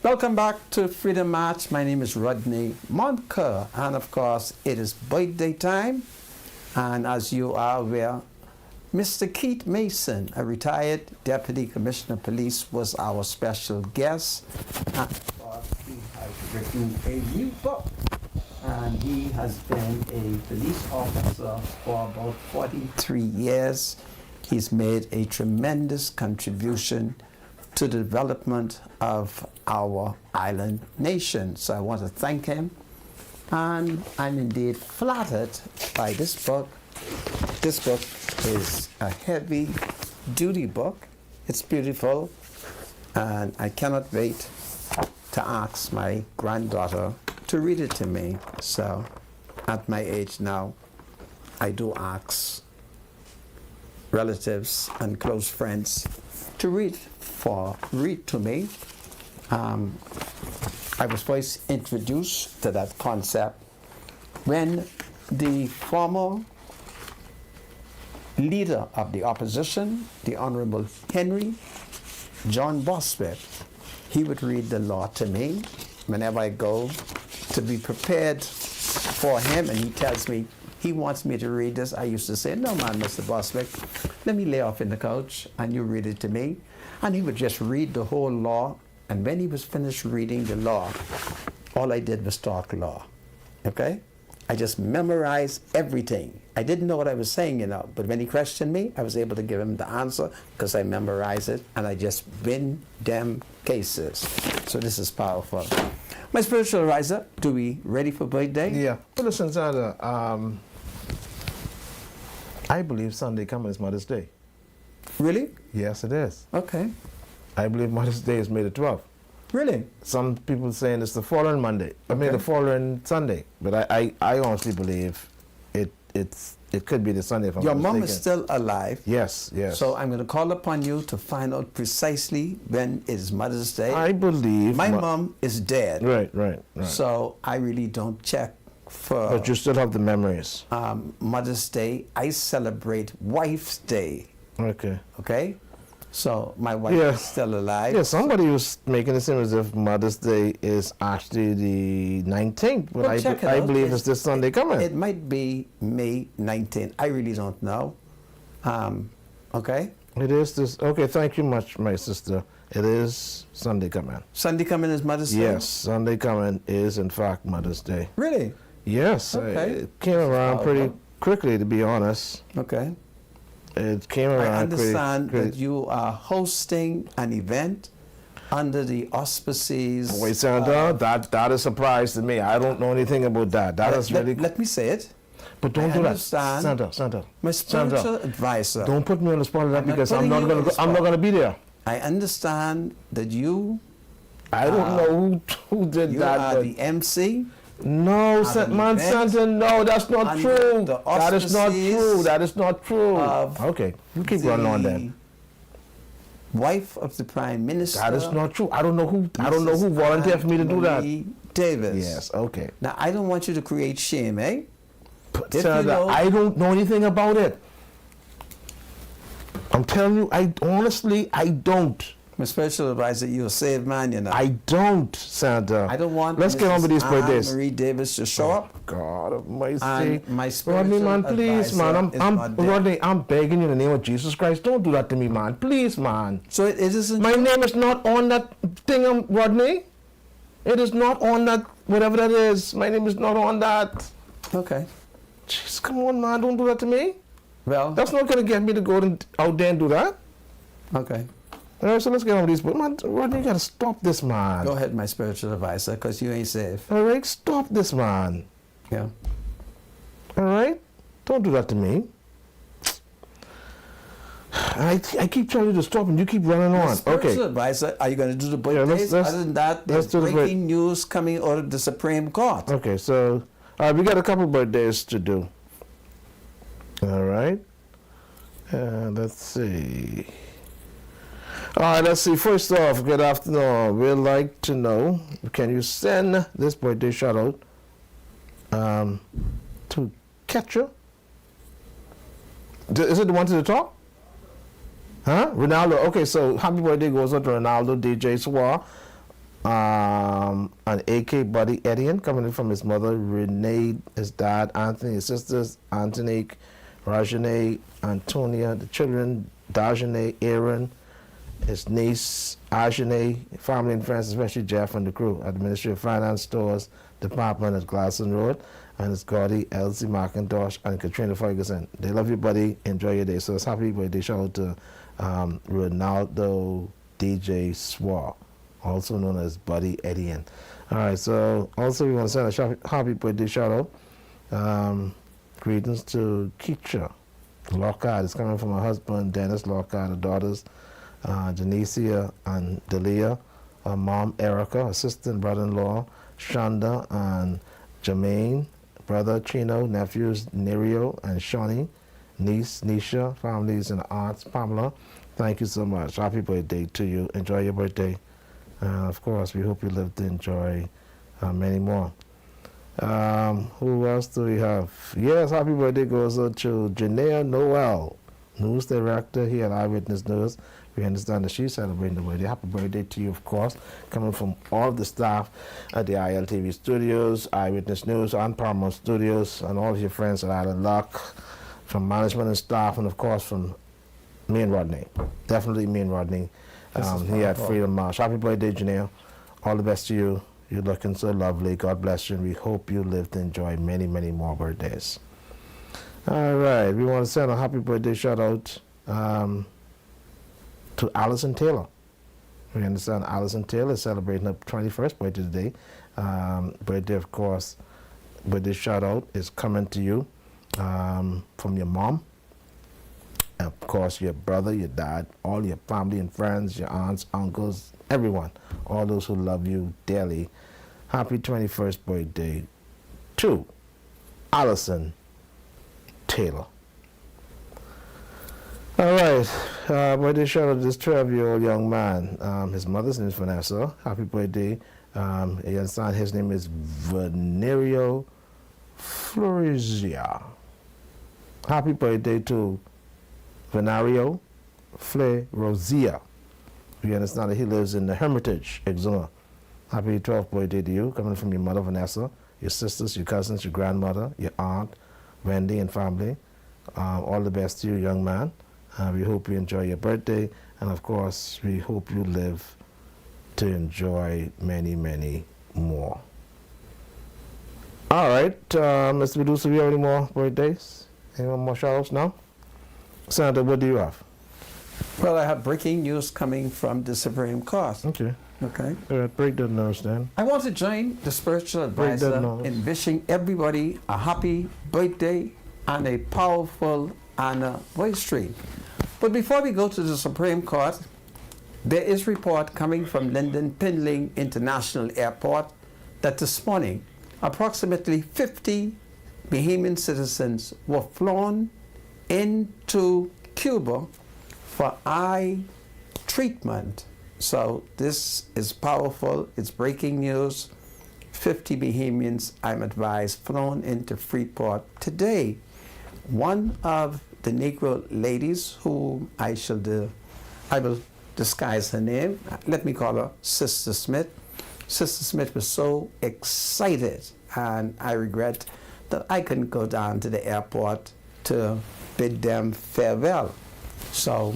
Welcome back to Freedom March. My name is Rodney Monker, and of course it is birthday time. And as you are aware, Mr. Keith Mason, a retired Deputy Commissioner of Police, was our special guest. And of course, he has written a new book. and he has been a police officer for about 43 years. He's made a tremendous contribution to the development of our island nation. So I want to thank him, and I'm indeed flattered by this book. This book is a heavy-duty book. It's beautiful, and I cannot wait to ask my granddaughter to read it to me. So at my age now, I do ask relatives and close friends to read to me. I was first introduced to that concept when the former leader of the opposition, the Honorable Henry John Boswell, he would read the law to me whenever I go to be prepared for him, and he tells me he wants me to read this. I used to say, no man, Mr. Boswell, let me lay off in the couch and you read it to me. And he would just read the whole law, and when he was finished reading the law, all I did was talk law, okay? I just memorized everything. I didn't know what I was saying, but when he questioned me, I was able to give him the answer because I memorized it, and I just win them cases. So this is powerful. My spiritual advisor, do we ready for birthday? Yeah. But listen, Sandra, I believe Sunday coming is Mother's Day. Really? Yes, it is. Okay. I believe Mother's Day is May the 12th. Really? Some people saying it's the following Monday. I mean, the following Sunday. But I honestly believe it could be the Sunday. If I'm Your not mom mistaken. is still alive. Yes, yes. So I'm going to call upon you to find out precisely when is Mother's Day. I believe My mom is dead. Right. So I really don't check for But you still have the memories. Mother's Day. I celebrate Wife's Day. Okay. Okay? So my wife Yeah. is still alive. Yeah, somebody was making it seem as if Mother's Day is actually the 19th, but Well, check it I out. believe it's this Sunday coming. It might be May 19th. I really don't know. Okay? It is this. Okay, thank you much, my sister. It is Sunday coming. Sunday coming is Mother's Day? Yes, Sunday coming is in fact Mother's Day. Really? Yes, Okay. it came around pretty quickly, to be honest. Okay. It came around I understand pretty, that you are hosting an event under the auspices. Wait, Sandra, that is a surprise to me. I don't know anything about that. That is really. Let me say it. But don't I do that, understand. Sandra. My spiritual Sandra, advisor. don't put me on the spot of that I'm not because I'm putting not you gonna on the go, I'm not spot. gonna be there. I understand that you I don't know who did that. are But the MC. no, an man, event Santa, no, that's not under true. the That is not auspices true. That is not true. of Okay, you keep running on then. Wife of the Prime Minister. That is not true. I don't know who. I don't know who Mrs. volunteered for me to do that. Anne-Marie Davis. Yes. Okay. Now I don't want you to create shame, eh? But If Sandra, you know- I don't know anything about it. I'm telling you, I honestly, I don't. My spiritual advisor, you're a saved man, you know. I don't, Sandra. I don't want Let's get on with these Mrs. birthdays. Anne-Marie Davis to show up. God Almighty. And my Rodney, spiritual man, please, man. advisor is not there. Rodney, I'm begging you in the name of Jesus Christ. Don't do that to me, man. Please, man. So it isn't. My name is not on that thing, Rodney. It is not on that, whatever that is. My name is not on that. Okay. Jeez, come on, man. Don't do that to me. Well. That's not going to get me to go out there and do that. Okay. All right, so let's get on with these. But, man, Rodney, you got to stop this, man. Go ahead, my spiritual advisor, because you ain't safe. All right, stop this, man. Yeah. All right? Don't do that to me. I keep telling you to stop and you keep running My on. spiritual Okay. advisor, are you going to do the Yeah, birthdays? let's- Other than that, let's there's do the breaking news coming out of the Supreme Court. Okay, so we got a couple birthdays to do. All right. Let's see. All right, let's see. First off, good afternoon. We'd like to know, can you send this birthday shout out to Ketcha? Is it the one to the top? Huh? Ronaldo. Okay, so happy birthday goes out to Ronaldo DJ Swar. An AK buddy Edian coming in from his mother Renee, his dad Anthony, his sisters Antonique, Rajane, Antonia, the children Dajane, Aaron, his niece Ajane, family and friends, especially Jeff and the crew at the Ministry of Finance stores, Department at Glasson Road, and it's Gordy, Elsie McIntosh, and Katrina Ferguson. They love you, buddy. Enjoy your day. So it's happy birthday shout out to Ronaldo DJ Swar, also known as Buddy Edian. All right, so also we want to send a happy birthday shout out. Greetings to Keisha Lockhart. It's coming from her husband, Dennis Lockhart, her daughters, Janicia and Delia, her mom, Erica, her sister and brother-in-law, Shonda and Jermaine, brother Chino, nephews Nerio and Shawnee, niece Nisha, families and aunts Pamela. Thank you so much. Happy birthday to you. Enjoy your birthday. Of course, we hope you live to enjoy many more. Who else do we have? Yes, happy birthday goes out to Janea Noel, news director here at Eyewitness News. We understand that she's celebrating the birthday. Happy birthday to you, of course, coming from all of the staff at the ILTV studios, Eyewitness News, and Paramount Studios, and all of your friends at Island Luck, from management and staff, and of course from me and Rodney. Definitely me and Rodney here at Freedom March. Happy birthday, Janelle. All the best to you. You're looking so lovely. God bless you, and we hope you live to enjoy many, many more birthdays. All right, we want to send a happy birthday shout out to Allison Taylor. We understand Allison Taylor is celebrating her 21st birthday today. Birthday, of course, birthday shout out is coming to you from your mom, and of course your brother, your dad, all your family and friends, your aunts, uncles, everyone, all those who love you dearly. Happy 21st birthday to Allison Taylor. All right, birthday shout out to this 12-year-old young man. His mother's name is Vanessa. Happy birthday. His name is Venerio Florizia. Happy birthday to Venario Florizia. We understand that he lives in the Hermitage, Exuma. Happy 12th birthday to you, coming from your mother, Vanessa, your sisters, your cousins, your grandmother, your aunt, Wendy, and family. All the best to you, young man. We hope you enjoy your birthday, and of course, we hope you live to enjoy many, many more. All right, Mr. Medusa, do you have any more birthdays? Any more shout-outs now? Senator, what do you have? Well, I have breaking news coming from the Supreme Court. Okay. Okay. Break that news then. I want to join the spiritual advisor in wishing everybody a happy birthday and a powerful anniversary. But before we go to the Supreme Court, there is report coming from Lyndon Pindling International Airport that this morning approximately 50 Bahamian citizens were flown into Cuba for eye treatment. So this is powerful. It's breaking news. 50 Bahamians, I'm advised, flown into Freeport today. One of the Negro ladies, who I will disguise her name. Let me call her Sister Smith. Sister Smith was so excited, and I regret that I couldn't go down to the airport to bid them farewell. So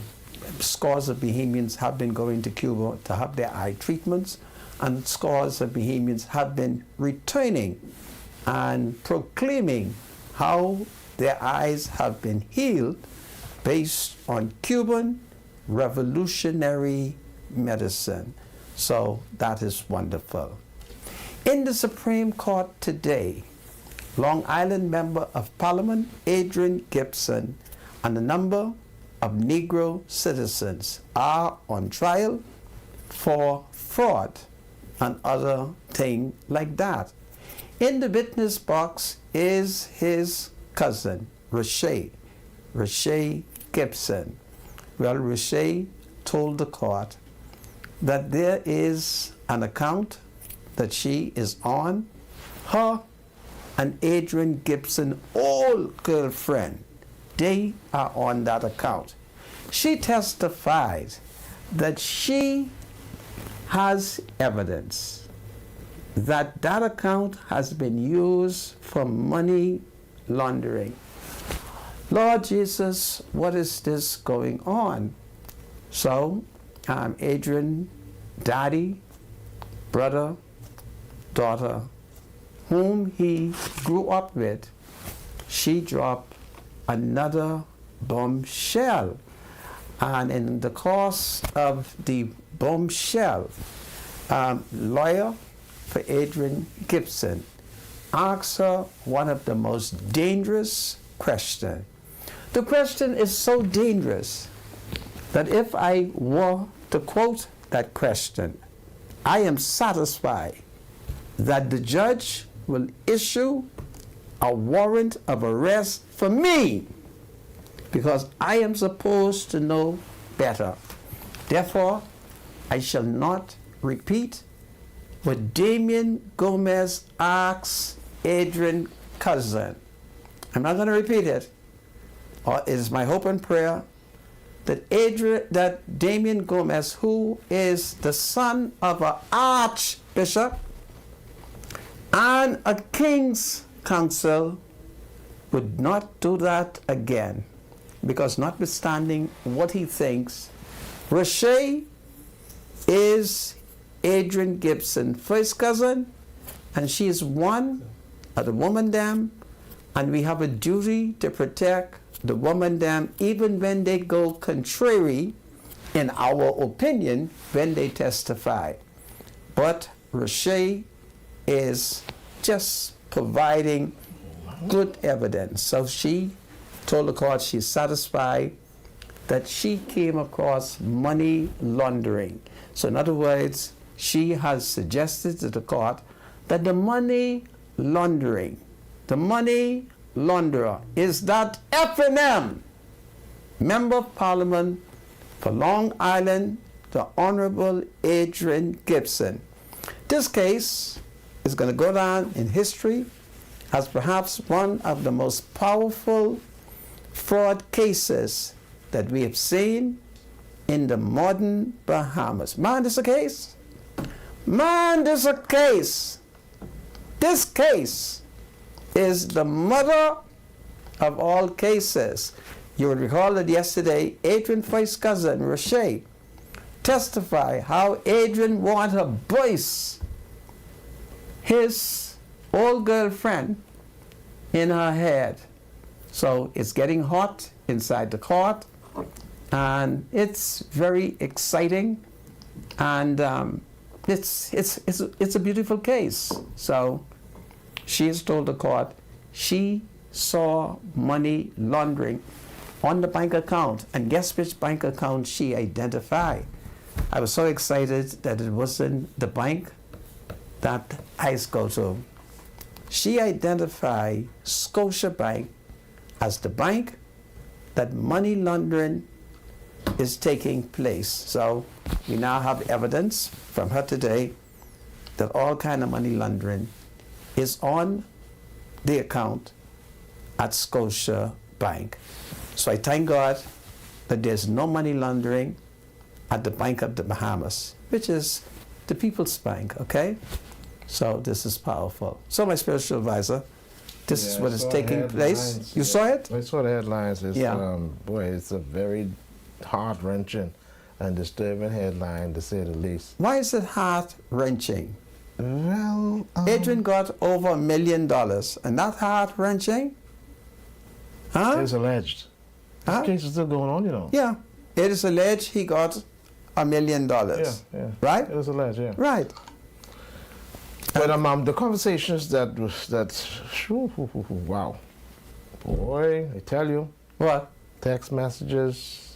scores of Bahamians have been going to Cuba to have their eye treatments, and scores of Bahamians have been returning and proclaiming how their eyes have been healed based on Cuban revolutionary medicine. So that is wonderful. In the Supreme Court today, Long Island Member of Parliament Adrian Gibson and a number of Negro citizens are on trial for fraud and other things like that. In the witness box is his cousin, Rashay Gibson. Well, Rashay told the court that there is an account that she is on. Her and Adrian Gibson, old girlfriend, they are on that account. She testified that she has evidence that that account has been used for money laundering. Lord Jesus, what is this going on? So, Adrian, daddy, brother, daughter, whom he grew up with, she dropped another bombshell. And in the course of the bombshell, lawyer for Adrian Gibson asked her one of the most dangerous questions. The question is so dangerous that if I were to quote that question, I am satisfied that the judge will issue a warrant of arrest for me because I am supposed to know better. Therefore, I shall not repeat what Damien Gomez asks Adrian cousin. I'm not going to repeat it. It is my hope and prayer that Damien Gomez, who is the son of an archbishop and a king's counsel, would not do that again. Because notwithstanding what he thinks, Roche is Adrian Gibson's first cousin, and she is one of the woman them, and we have a duty to protect the woman them even when they go contrary, in our opinion, when they testify. But Roche is just providing good evidence. So she told the court she's satisfied that she came across money laundering. So in other words, she has suggested to the court that the money laundering, the money launderer is that F&M, Member of Parliament for Long Island, the Honorable Adrian Gibson. This case is going to go down in history as perhaps one of the most powerful fraud cases that we have seen in the modern Bahamas. Man, this is a case. Man, this is a case. This case is the mother of all cases. You will recall that yesterday, Adrian's first cousin, Roche, testified how Adrian wanted to voice his old girlfriend in her head. So it's getting hot inside the court, and it's very exciting, and it's a beautiful case. So she has told the court she saw money laundering on the bank account, and guess which bank account she identified. I was so excited that it wasn't the bank that I go to. She identified Scotiabank as the bank that money laundering is taking place. So we now have evidence from her today that all kind of money laundering is on the account at Scotiabank. So I thank God that there's no money laundering at the Bank of the Bahamas, which is the People's Bank, okay? So this is powerful. So my spiritual advisor, this is what is taking place. You saw it? I saw the headlines. It's, yeah. Boy, it's a very heart-wrenching and disturbing headline, to say the least. Why is it heart-wrenching? Well, Adrian got over $1 million, and that heart-wrenching? Huh? It's alleged. Huh? This case is still going on, you know. Yeah. It is alleged he got $1 million. Yeah. Right? It is alleged, yeah. Right. But the conversations wow. Boy, I tell you. What? Text messages,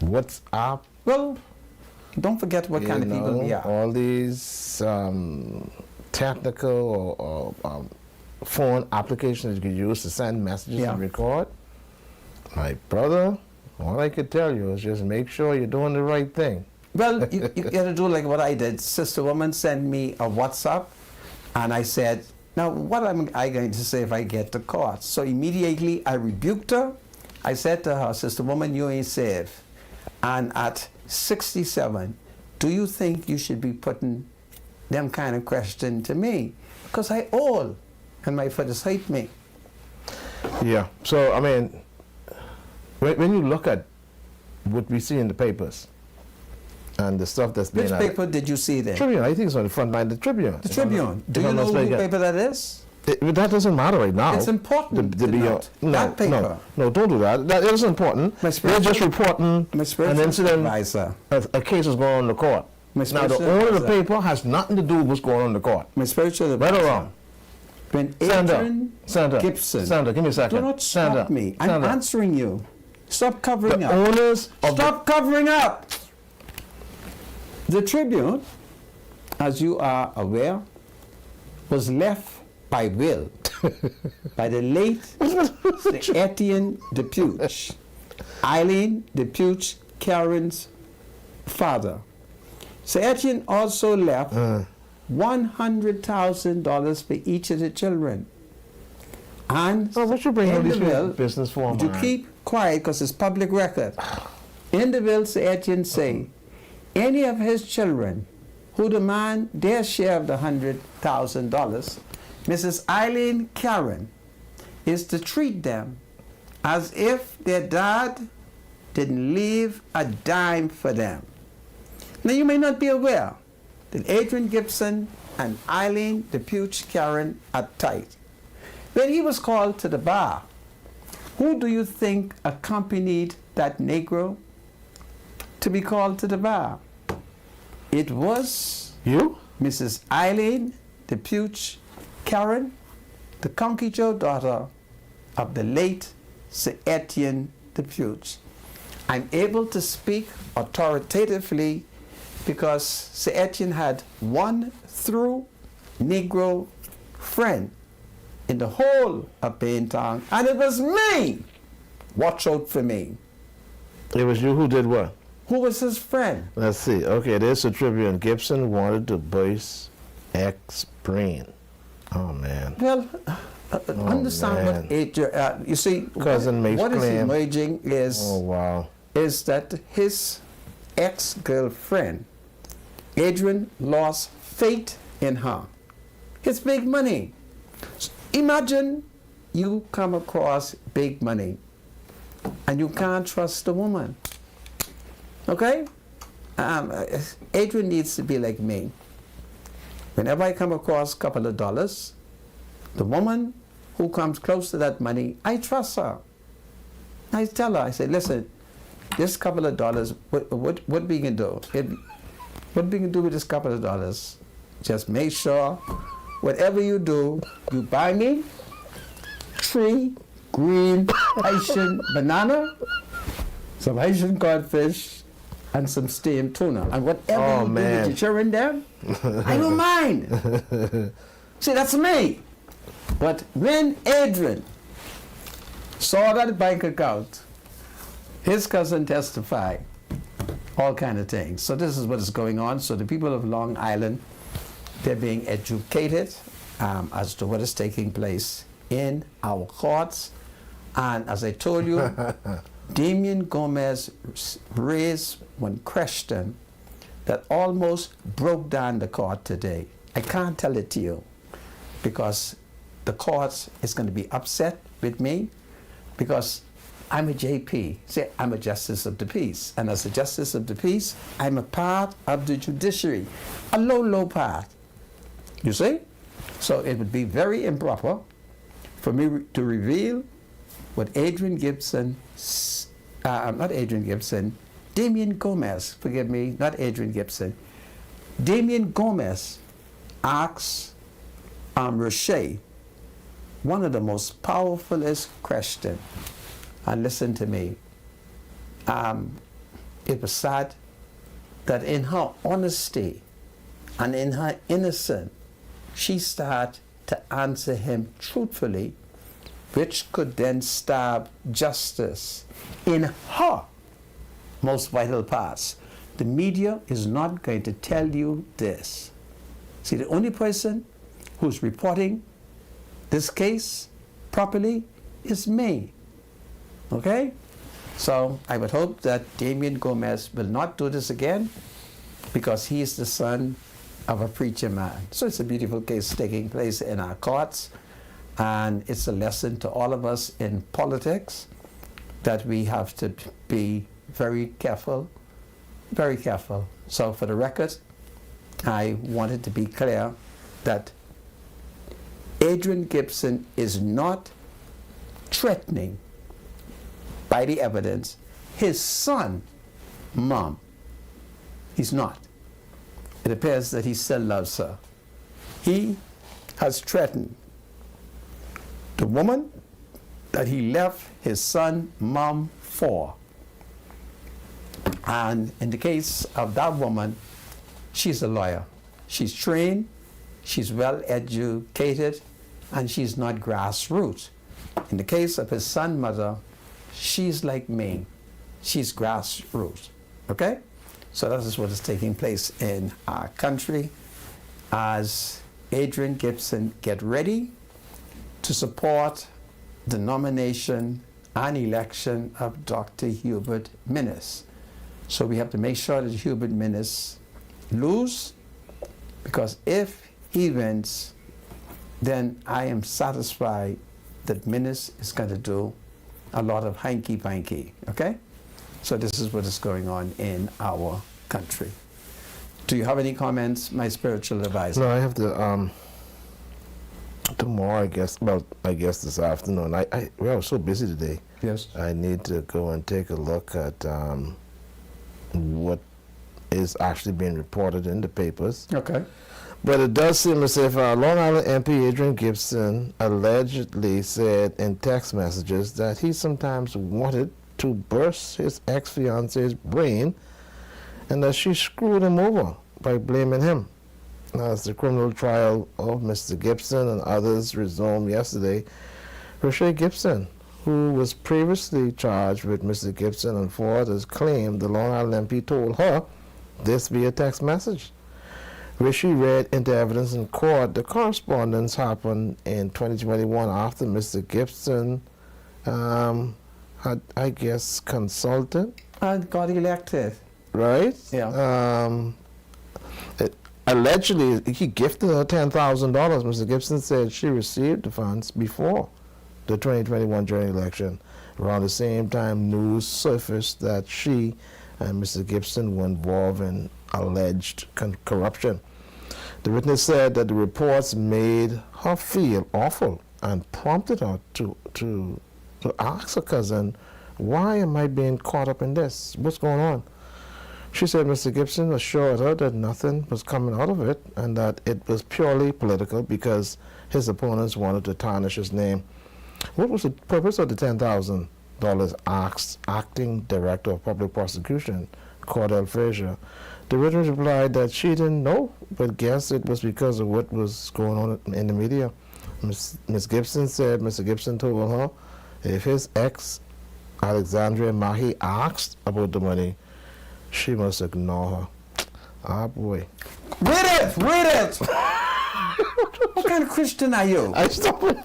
WhatsApp. Well, don't forget what kind of people we are. All these technical or phone applications you can use to send messages and record. My brother, all I could tell you is just make sure you're doing the right thing. Well, you got to do like what I did. Sister woman sent me a WhatsApp, and I said, now what am I going to say if I get to court? So immediately I rebuked her. I said to her, Sister woman, you ain't safe. And at 67, do you think you should be putting them kind of question to me? Because I old, and my fathers hate me. Yeah, so I mean, when you look at what we see in the papers, and the stuff that's Which being paper did you see there? Tribune. I think it's on the front line. The Tribune. The Tribune. Do you if I'm know not who mistaken. paper that is? That doesn't matter right now. It's important The to note. no, That paper. no, don't do that. That is important. My They're just reporting My an spiritual incident. advisor. A case is going on in the court. My Now, the spiritual owner of the advisor. paper has nothing to do with what's going on in the court. My spiritual Right advisor. or wrong? When Sandra, Adrian Sandra, Gibson. Sandra, give me a second. Do not stop Sandra, me. I'm Sandra. answering you. Stop covering The up. owners of Stop covering up. The Tribune, as you are aware, was left by will by the late Sir Etienne Depuch, Eileen Depuch, Karen's father. Sir Etienne also left $100,000 for each of the children. And Oh, what you bring all in these the will, business for, to man? keep quiet because it's public record. In the will, Sir Etienne say, any of his children who demand their share of the $100,000, Mrs. Eileen Karen is to treat them as if their dad didn't leave a dime for them. Now you may not be aware that Adrian Gibson and Eileen Depuch Karen are tight. When he was called to the bar, who do you think accompanied that Negro to be called to the bar? It was You? Mrs. Eileen Depuch Karen, the Conky Joe daughter of the late Sir Etienne Depuch. I'm able to speak authoritatively because Sir Etienne had one through Negro friend in the whole of Baintown, and it was me. Watch out for me. It was you who did what? Who was his friend? Let's see. Okay, there's a Tribune. Gibson wanted to bust ex-brain. Oh, man. Well, understand man. what Adrian, you see, Cousin makes what is claim. emerging is, Oh, wow. is that his ex-girlfriend, Adrian, lost faith in her. It's big money. Imagine you come across big money and you can't trust the woman. Okay? Adrian needs to be like me. Whenever I come across a couple of dollars, the woman who comes close to that money, I trust her. I tell her, I say, listen, this couple of dollars, what we can do? What we can do with this couple of dollars? Just make sure, whatever you do, you buy me 3 green Haitian banana, some Haitian codfish, and some steamed tuna. And whatever you do with your children there, I don't mind. See, that's me. But when Adrian saw that bank account, his cousin testified, all kind of things. So this is what is going on. So the people of Long Island, they're being educated as to what is taking place in our courts. And as I told you, Damian Gomez raised one question that almost broke down the court today. I can't tell it to you because the court is going to be upset with me because I'm a JP. See, I'm a justice of the peace. And as a justice of the peace, I'm a part of the judiciary, a low part. You see? So it would be very improper for me to reveal what Adrian Gibson, not Adrian Gibson, Damian Gomez, forgive me, not Adrian Gibson. Damian Gomez asks Roche one of the most powerfulest questions. And listen to me. It was sad that in her honesty and in her innocence, she started to answer him truthfully, which could then stab justice in her most vital parts. The media is not going to tell you this. See, the only person who's reporting this case properly is me. Okay? So I would hope that Damian Gomez will not do this again because he is the son of a preacher man. So it's a beautiful case taking place in our courts, and it's a lesson to all of us in politics that we have to be very careful very careful. So for the record, I wanted to be clear that Adrian Gibson is not threatening, by the evidence, his son, mom. He's not. It appears that he still loves her. He has threatened the woman that he left his son, mom for. And in the case of that woman, she's a lawyer. She's trained, she's well educated, and she's not grassroots. In the case of his son, mother, she's like me. She's grassroots. Okay? So that is what is taking place in our country as Adrian Gibson get ready to support the nomination and election of Dr. Hubert Minnis. So we have to make sure that Hubert Minnis lose, because if he wins, then I am satisfied that Minnis is going to do a lot of hanky-panky, okay? So this is what is going on in our country. Do you have any comments, my spiritual advisor? No, I have to, tomorrow, I guess this afternoon. I was so busy today. Yes. I need to go and take a look at what is actually being reported in the papers. Okay. But it does seem as if Long Island MP Adrian Gibson allegedly said in text messages that he sometimes wanted to burst his ex-fiance's brain and that she screwed him over by blaming him. As the criminal trial of Mr. Gibson and others resumed yesterday, Rochelle Gibson, who was previously charged with Mr. Gibson and Ford, has claimed the Long Island MP told her this via text message, which she read into evidence in court. The correspondence happened in 2021 after Mr. Gibson had, I guess, consulted. And got elected. Right? Yeah. Allegedly, he gifted her $10,000. Mr. Gibson said she received the funds before the 2021 general election. Around the same time, news surfaced that she and Mr. Gibson were involved in alleged corruption. The witness said that the reports made her feel awful and prompted her to ask her cousin, why am I being caught up in this? What's going on? She said Mr. Gibson assured her that nothing was coming out of it and that it was purely political because his opponents wanted to tarnish his name. What was the purpose of the $10,000? Asked Acting Director of Public Prosecution, Cordell Frazier. The witness replied that she didn't know, but guessed it was because of what was going on in the media. Ms. Gibson said Mr. Gibson told her if his ex, Alexandria Mahi, asked about the money, she must ignore her. Ah, boy. Read it! What kind of Christian are you?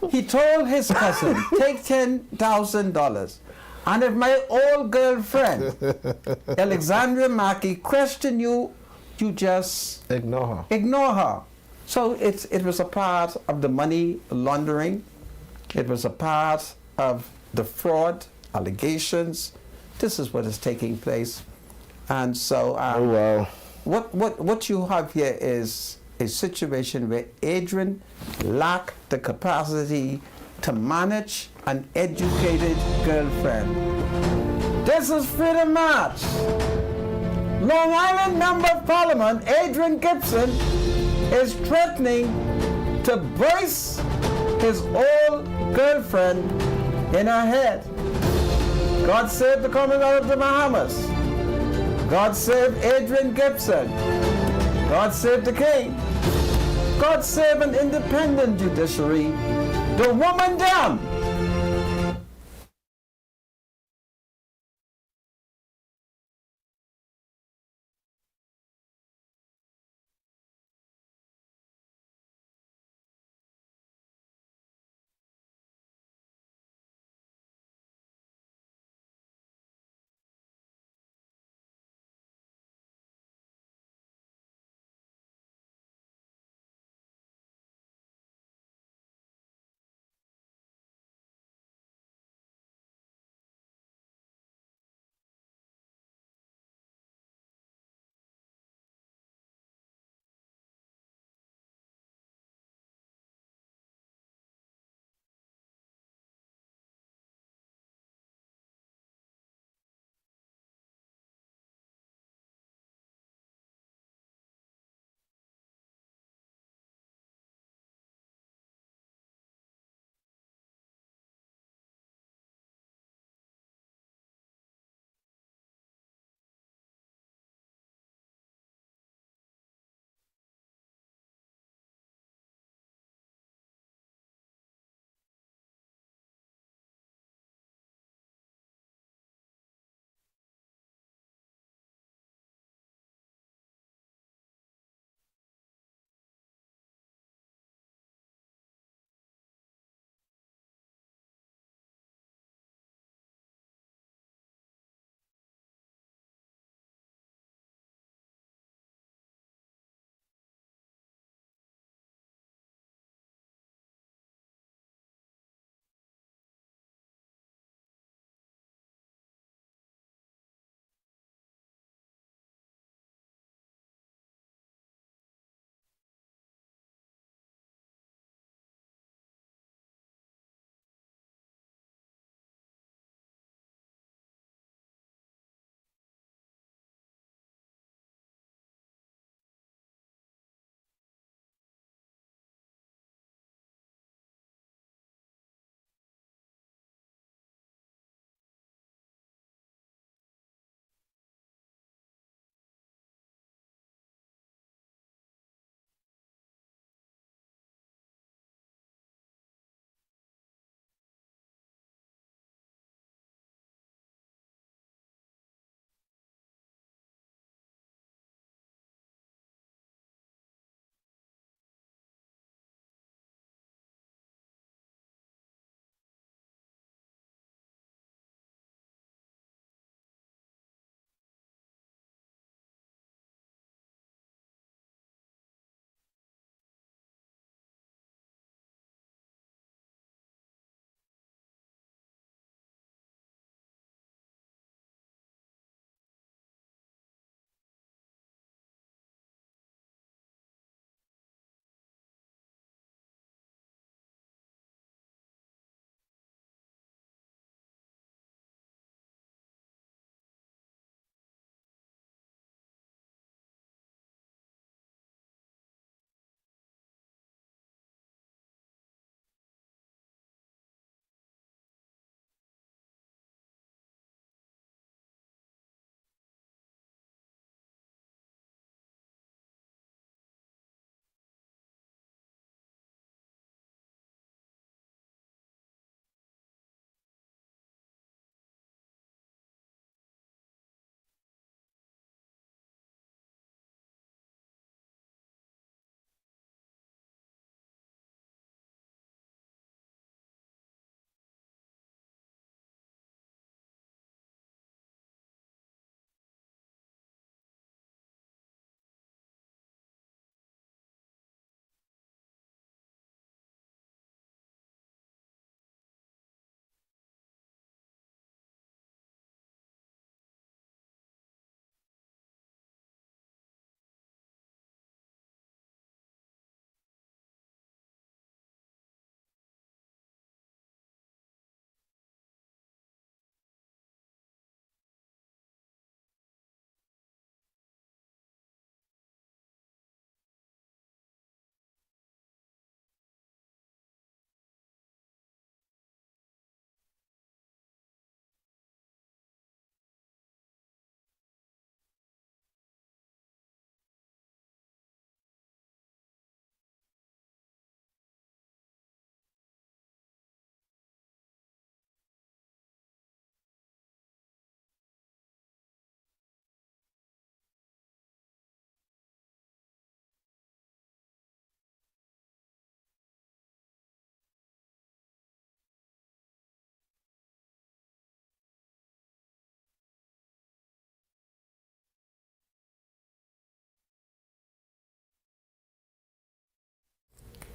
He told his cousin, take $10,000. And if my old girlfriend, Alexandria Mackey, question you, you just Ignore her. So it was a part of the money laundering. It was a part of the fraud allegations. This is what is taking place. And so what you have here is a situation where Adrian lacked the capacity to manage an educated girlfriend. This is Freedom March. Long Island Member of Parliament Adrian Gibson is threatening to brace his old girlfriend in her head. God save the Commonwealth of the Bahamas. God save Adrian Gibson. God save the King. God save an independent judiciary. The woman down.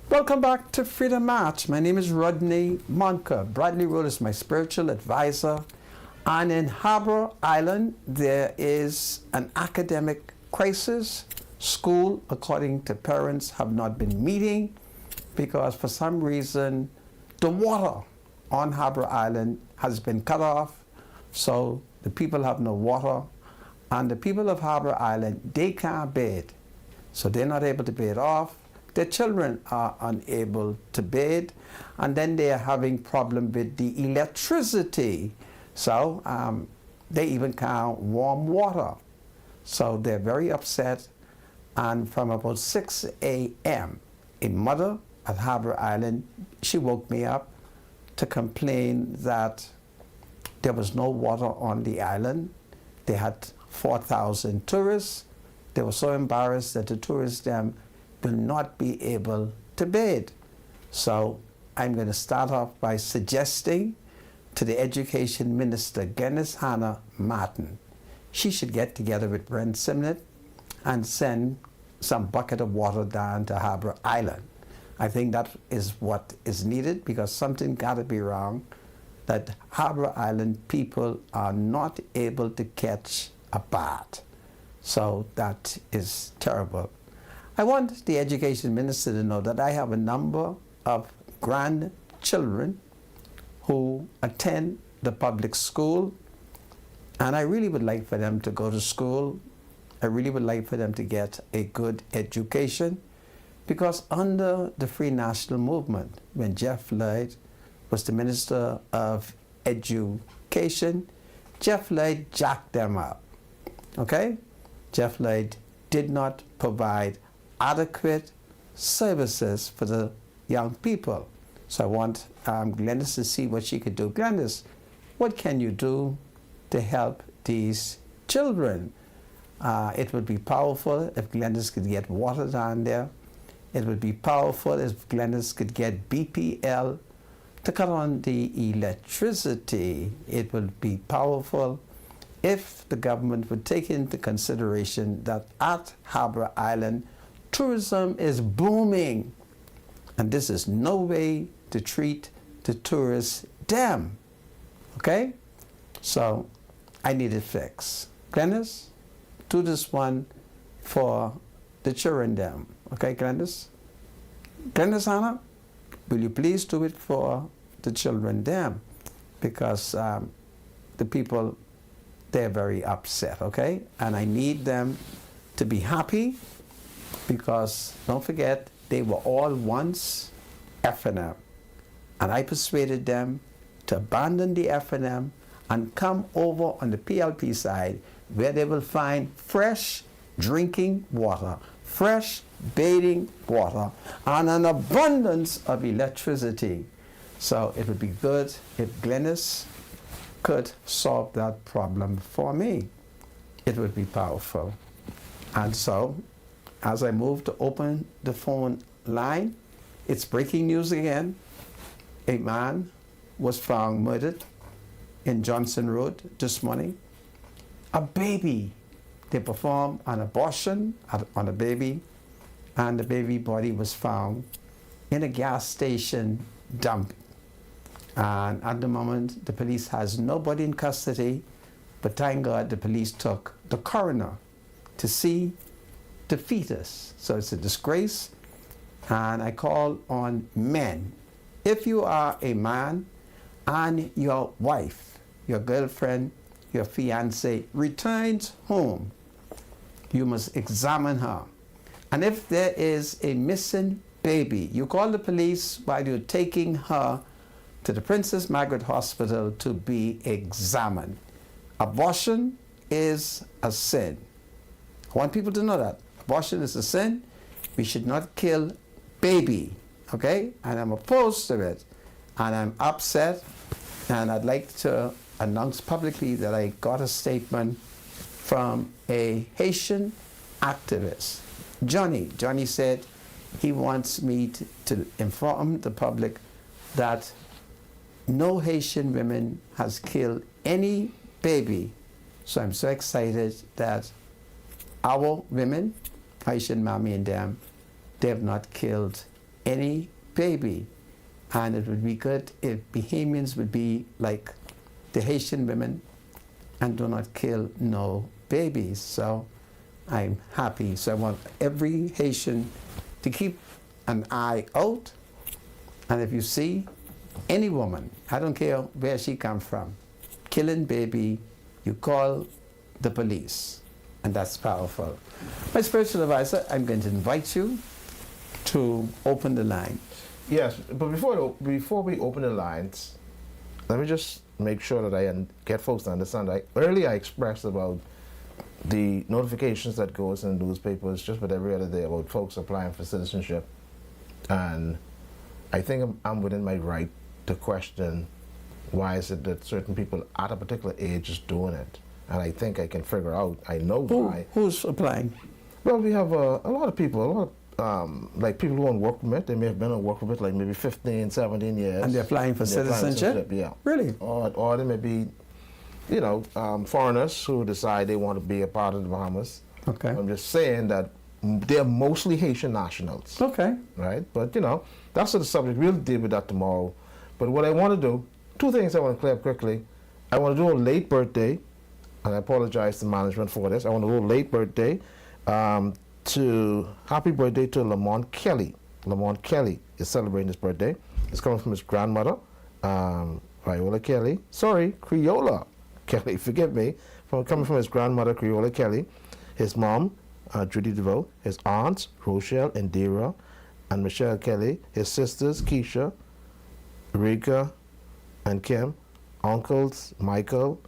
Welcome back to Freedom March. My name is Rodney Monka. Bradley Road is my spiritual advisor. And in Harbor Island, there is an academic crisis. School, according to parents, have not been meeting because for some reason the water on Harbor Island has been cut off. So the people have no water. And the people of Harbor Island, they can't bathe. So they're not able to bathe off. Their children are unable to bathe. And then they are having problem with the electricity. So they even can't warm water. So they're very upset. And from about 6 a.m., a mother at Harbor Island, she woke me up to complain that there was no water on the island. They had 4,000 tourists. They were so embarrassed that the tourists them will not be able to bathe. So I'm going to start off by suggesting to the Education Minister, Glenys Hannah Martin, she should get together with Brent Simnett and send some bucket of water down to Harbor Island. I think that is what is needed because something got to be wrong, that Harbor Island people are not able to catch a bath. So that is terrible. I want the Education Minister to know that I have a number of grandchildren who attend the public school, and I really would like for them to go to school. I really would like for them to get a good education, because under the Free National Movement, when Jeff Lloyd was the Minister of Education, Jeff Lloyd jacked them up, okay? Jeff Lloyd did not provide adequate services for the young people. So I want Glenys to see what she could do. Glenys, what can you do to help these children? It would be powerful if Glenys could get water down there. It would be powerful if Glenys could get BPL to cut on the electricity. It would be powerful if the government would take into consideration that at Harbor Island, tourism is booming. And this is no way to treat the tourists them. Okay? So I need it fixed. Glenys, do this one for the children them. Okay, Glenys? Glenys Hannah, will you please do it for the children them? Because the people, they're very upset, okay? And I need them to be happy because, don't forget, they were all once F&M. And I persuaded them to abandon the F&M and come over on the PLP side where they will find fresh drinking water, fresh bathing water, and an abundance of electricity. So it would be good if Glenys could solve that problem for me. It would be powerful. And so, as I move to open the phone line, it's breaking news again. A man was found murdered in Johnson Road this morning. A baby, they performed an abortion on a baby, and the baby body was found in a gas station dump. And at the moment, the police has nobody in custody, but thank God the police took the coroner to see the fetus. So it's a disgrace, and I call on men. If you are a man and your wife, your girlfriend, your fiancé returns home, you must examine her. And if there is a missing baby, you call the police while you're taking her to the Princess Margaret Hospital to be examined. Abortion is a sin. I want people to know that. Abortion is a sin. We should not kill baby, okay? And I'm opposed to it. And I'm upset. And I'd like to announce publicly that I got a statement from a Haitian activist. Johnny said he wants me to inform the public that no Haitian women has killed any baby. So I'm so excited that our women, Haitian mommy and them, they have not killed any baby. And it would be good if Bahamians would be like the Haitian women and do not kill no babies. So I'm happy. So I want every Haitian to keep an eye out. And if you see any woman, I don't care where she comes from, killing baby, you call the police. And that's powerful. My spiritual advisor, I'm going to invite you to open the line. Yes, but before we open the lines, let me just make sure that I get folks to understand. Earlier I expressed about the notifications that goes in newspapers just about every other day about folks applying for citizenship. And I think I'm within my right to question why is it that certain people at a particular age is doing it. And I think I can figure out, I know why. Who's applying? Well, we have a lot of people, like people who on work permit. They may have been on work permit like maybe 15, 17 years. And they're applying for citizenship? Yeah. Really? Or they may be, foreigners who decide they want to be a part of the Bahamas. Okay. I'm just saying that they're mostly Haitian nationals. Okay. Right? But, that's the subject. We'll deal with that tomorrow. But what I want to do, two things I want to clear up quickly. I want to do a late birthday, and I apologize to management for this. I want to do a late birthday happy birthday to Lamont Kelly. Lamont Kelly is celebrating his birthday. It's coming from his grandmother, Viola Kelly. Sorry, Creola Kelly, forgive me. Coming from his grandmother, Creola Kelly. His mom, Judy DeVoe. His aunts, Rochelle and Dira, and Michelle Kelly. His sisters, Keisha, Rika, and Kim. Uncles, Michael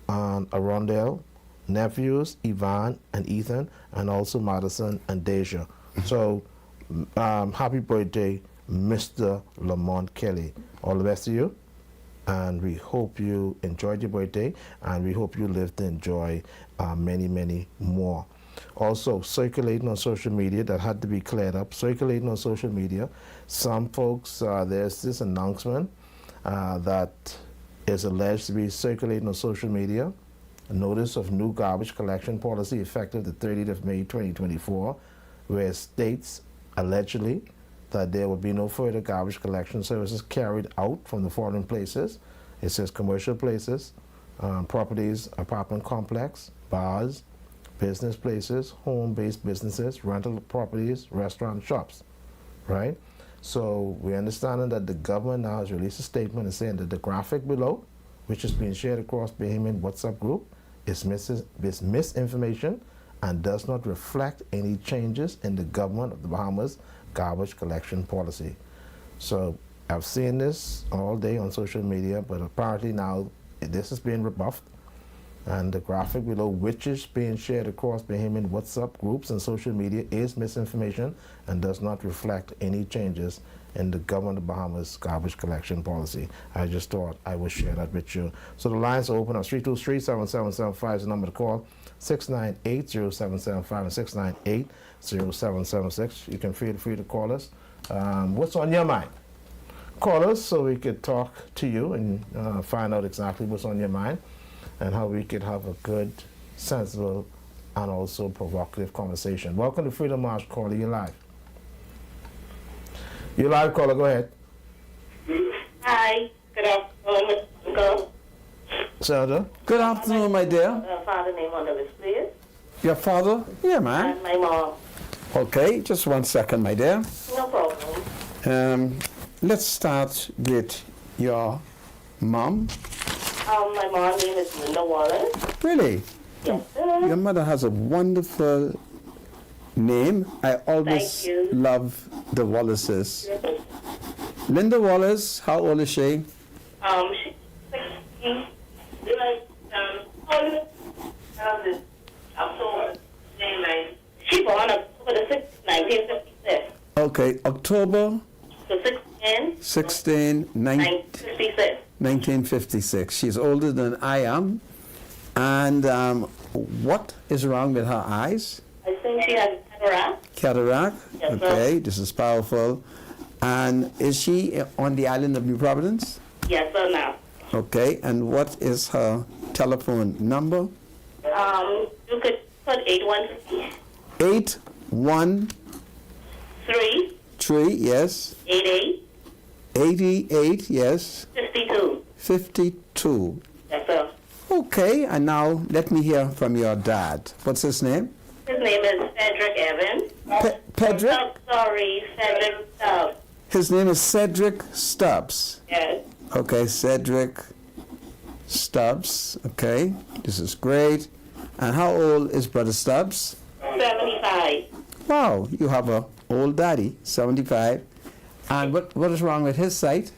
and Arundel. Nephews, Yvonne and Ethan, and also Madison and Deja. So, happy birthday, Mr. Lamont Kelly. All the best to you, and we hope you enjoyed your birthday, and we hope you live to enjoy many, many more. Also, circulating on social media, that had to be cleared up, circulating on social media, some folks, there's this announcement that is alleged to be circulating on social media. A notice of new garbage collection policy effective the 30th of May 2024, where it states allegedly that there will be no further garbage collection services carried out from the following places. It says commercial places, properties, apartment complex, bars, business places, home-based businesses, rental properties, restaurant shops, right? So we're understanding that the government now has released a statement and saying that the graphic below, which is being shared across Bahamian WhatsApp group, is misinformation and does not reflect any changes in the government of the Bahamas garbage collection policy. So I've seen this all day on social media, but apparently now this is being rebuffed, and the graphic below, which is being shared across Bahamian WhatsApp groups and social media, is misinformation and does not reflect any changes in the government of Bahamas garbage collection policy. I just thought I would share that with you. So the lines are open on 323-7775 is the number to call, 698-0775 and 698-0776. You can feel free to call us. What's on your mind? Call us so we could talk to you and find out exactly what's on your mind and how we could have a good, sensible, and also provocative conversation. Welcome to Freedom March. Caller, you live. You live, caller, go ahead. Hi, good afternoon, Mr. Sandra? Good afternoon, my dear. Father name on the list, please. Your father? Yeah, man. And my mom. Okay, just 1 second, my dear. No problem. Let's start with your mom. My mom name is Linda Wallace. Really? Yes, sir. Your mother has a wonderful name. I always Thank you. love the Wallaces. Linda Wallace, how old is she? She's 16. She born October the 6th, 1956. Okay, October So 16, 1956. 1956. She's older than I am. And what is wrong with her eyes? I think she has cataract. Cataract? Yes, sir. Okay, this is powerful. And is she on the island of New Providence? Yes, sir, now. Okay, and what is her telephone number? You could put 813. 813 3, yes. 88 88, yes. 52. 52. Yes, sir. Okay, and now let me hear from your dad. What's his name? His name is Cedric Evans. Pedrick? Oh, sorry, Cedric Stubbs. His name is Cedric Stubbs. Yes. Okay, Cedric Stubbs. Okay, this is great. And how old is Brother Stubbs? 75. Wow, you have a old daddy, 75. And what is wrong with his sight?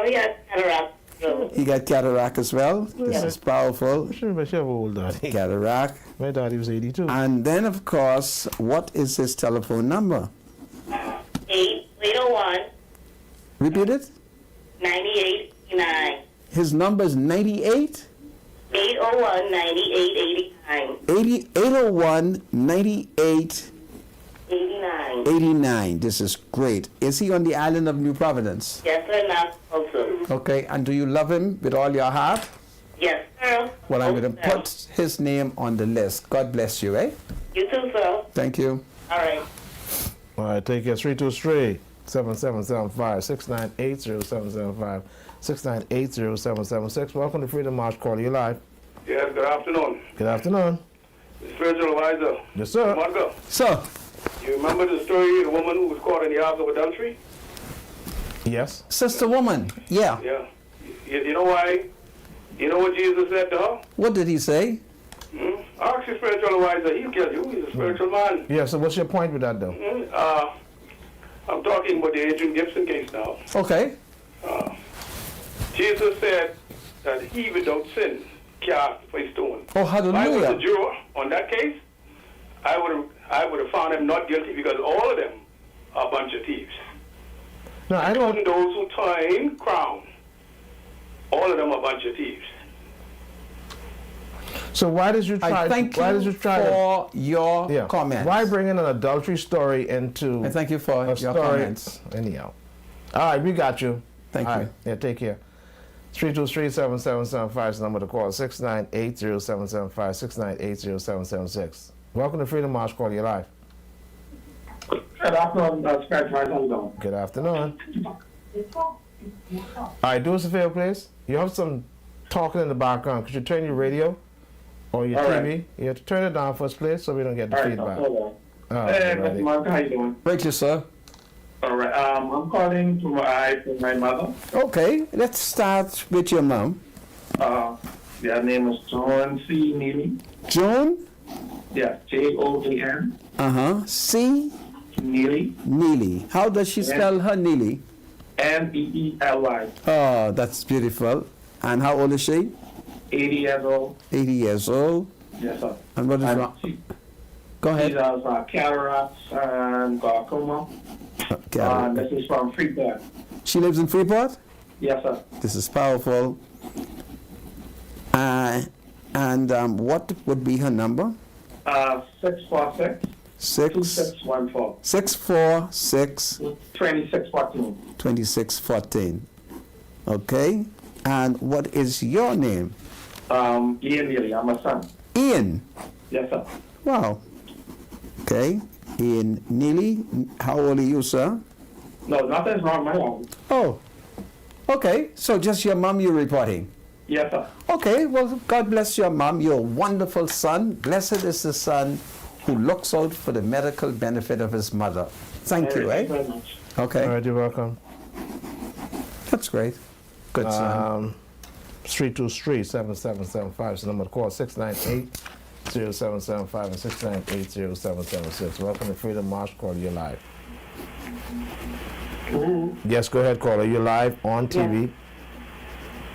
We got cataract. So, He got cataract as well. This is powerful. I'm sure you have an old daddy. Cataract. My daddy was 82. And then, of course, what is his telephone number? 801 Repeat it. 9889. His number is 98 801 9889. 801 98 89. 89. This is great. Is he on the island of New Providence? Yes, sir, not also. Okay, and do you love him with all your heart? Yes, sir. Well, I'm going to Sir. put his name on the list. God bless you, eh? You too, sir. Thank you. All right. All right, take care. 323-7775, 698-0775. Welcome to Freedom March. Call you live. Yes, good afternoon. Good afternoon. Spiritual advisor. Yes, sir. Marco, So, you remember the story of the woman who was caught in the act of adultery? Yes. sister woman, yeah. Yeah. You know why? You know what Jesus said to her? What did he say? Ask your spiritual advisor. He'll kill you. He's a spiritual man. Yeah, so what's your point with that, though? I'm talking about the Adrian Gibson case now. Okay. Jesus said that he without sin cast a stone. Oh, If I was a hallelujah. juror on that case, I would have found him not guilty because all of them are a bunch of thieves. No, I don't. Even those who claim crown, all of them are a bunch of thieves. So why did you try? I thank why you did you try for your yeah. comments. Why bring in an adultery story into I thank you for a your story? comments. Anyhow. All right, we got you. Thank All you. right, yeah, take care. 323-7775 is the number to call. 698-0775, 698-0776. Welcome to Freedom March. Call you live. Good afternoon, Spiritual Advisor. Good afternoon. All right, do us a favor, please. You have some talking in the background. Could you turn your radio or your All TV? right. You have to turn it down first, please, so we don't get the All right, feedback. hold on. All right, Hey, ready. Mr. Mark, how you doing? Thank you, sir. All right, I'm calling for my mother. Okay, let's start with your mom. Their name is Joan C. Neely. Joan, Yeah, Joan. C. Neely. Neely. How does she spell her Neely? Neely. Oh, that's beautiful. And how old is she? 80 years old. 80 years old. Yes, sir. And what is And wrong? she Go has ahead. cataracts and glaucoma. Carol. This is from Freeport. She lives in Freeport? Yes, sir. This is powerful. And what would be her number? 646 2614 646 2614. 2614. Okay. And what is your name? Ian Neely. I'm a son. Ian. Yes, sir. Wow. Okay. Ian Neely. How old are you, sir? No, nothing's wrong with my life. Oh. Okay. So just your mom you're reporting. Yes, sir. Okay. Well, God bless your mom. You're a wonderful son. Blessed is the son who looks out for the medical benefit of his mother. Thank you, Thank you eh? very much. Okay. All right, you're welcome. That's great. Good son. 323-7775 is the number to call. 698-0775 and 698-0776. Welcome to Freedom March. Call you live. Hello. Yes, go ahead, caller. You're live on TV.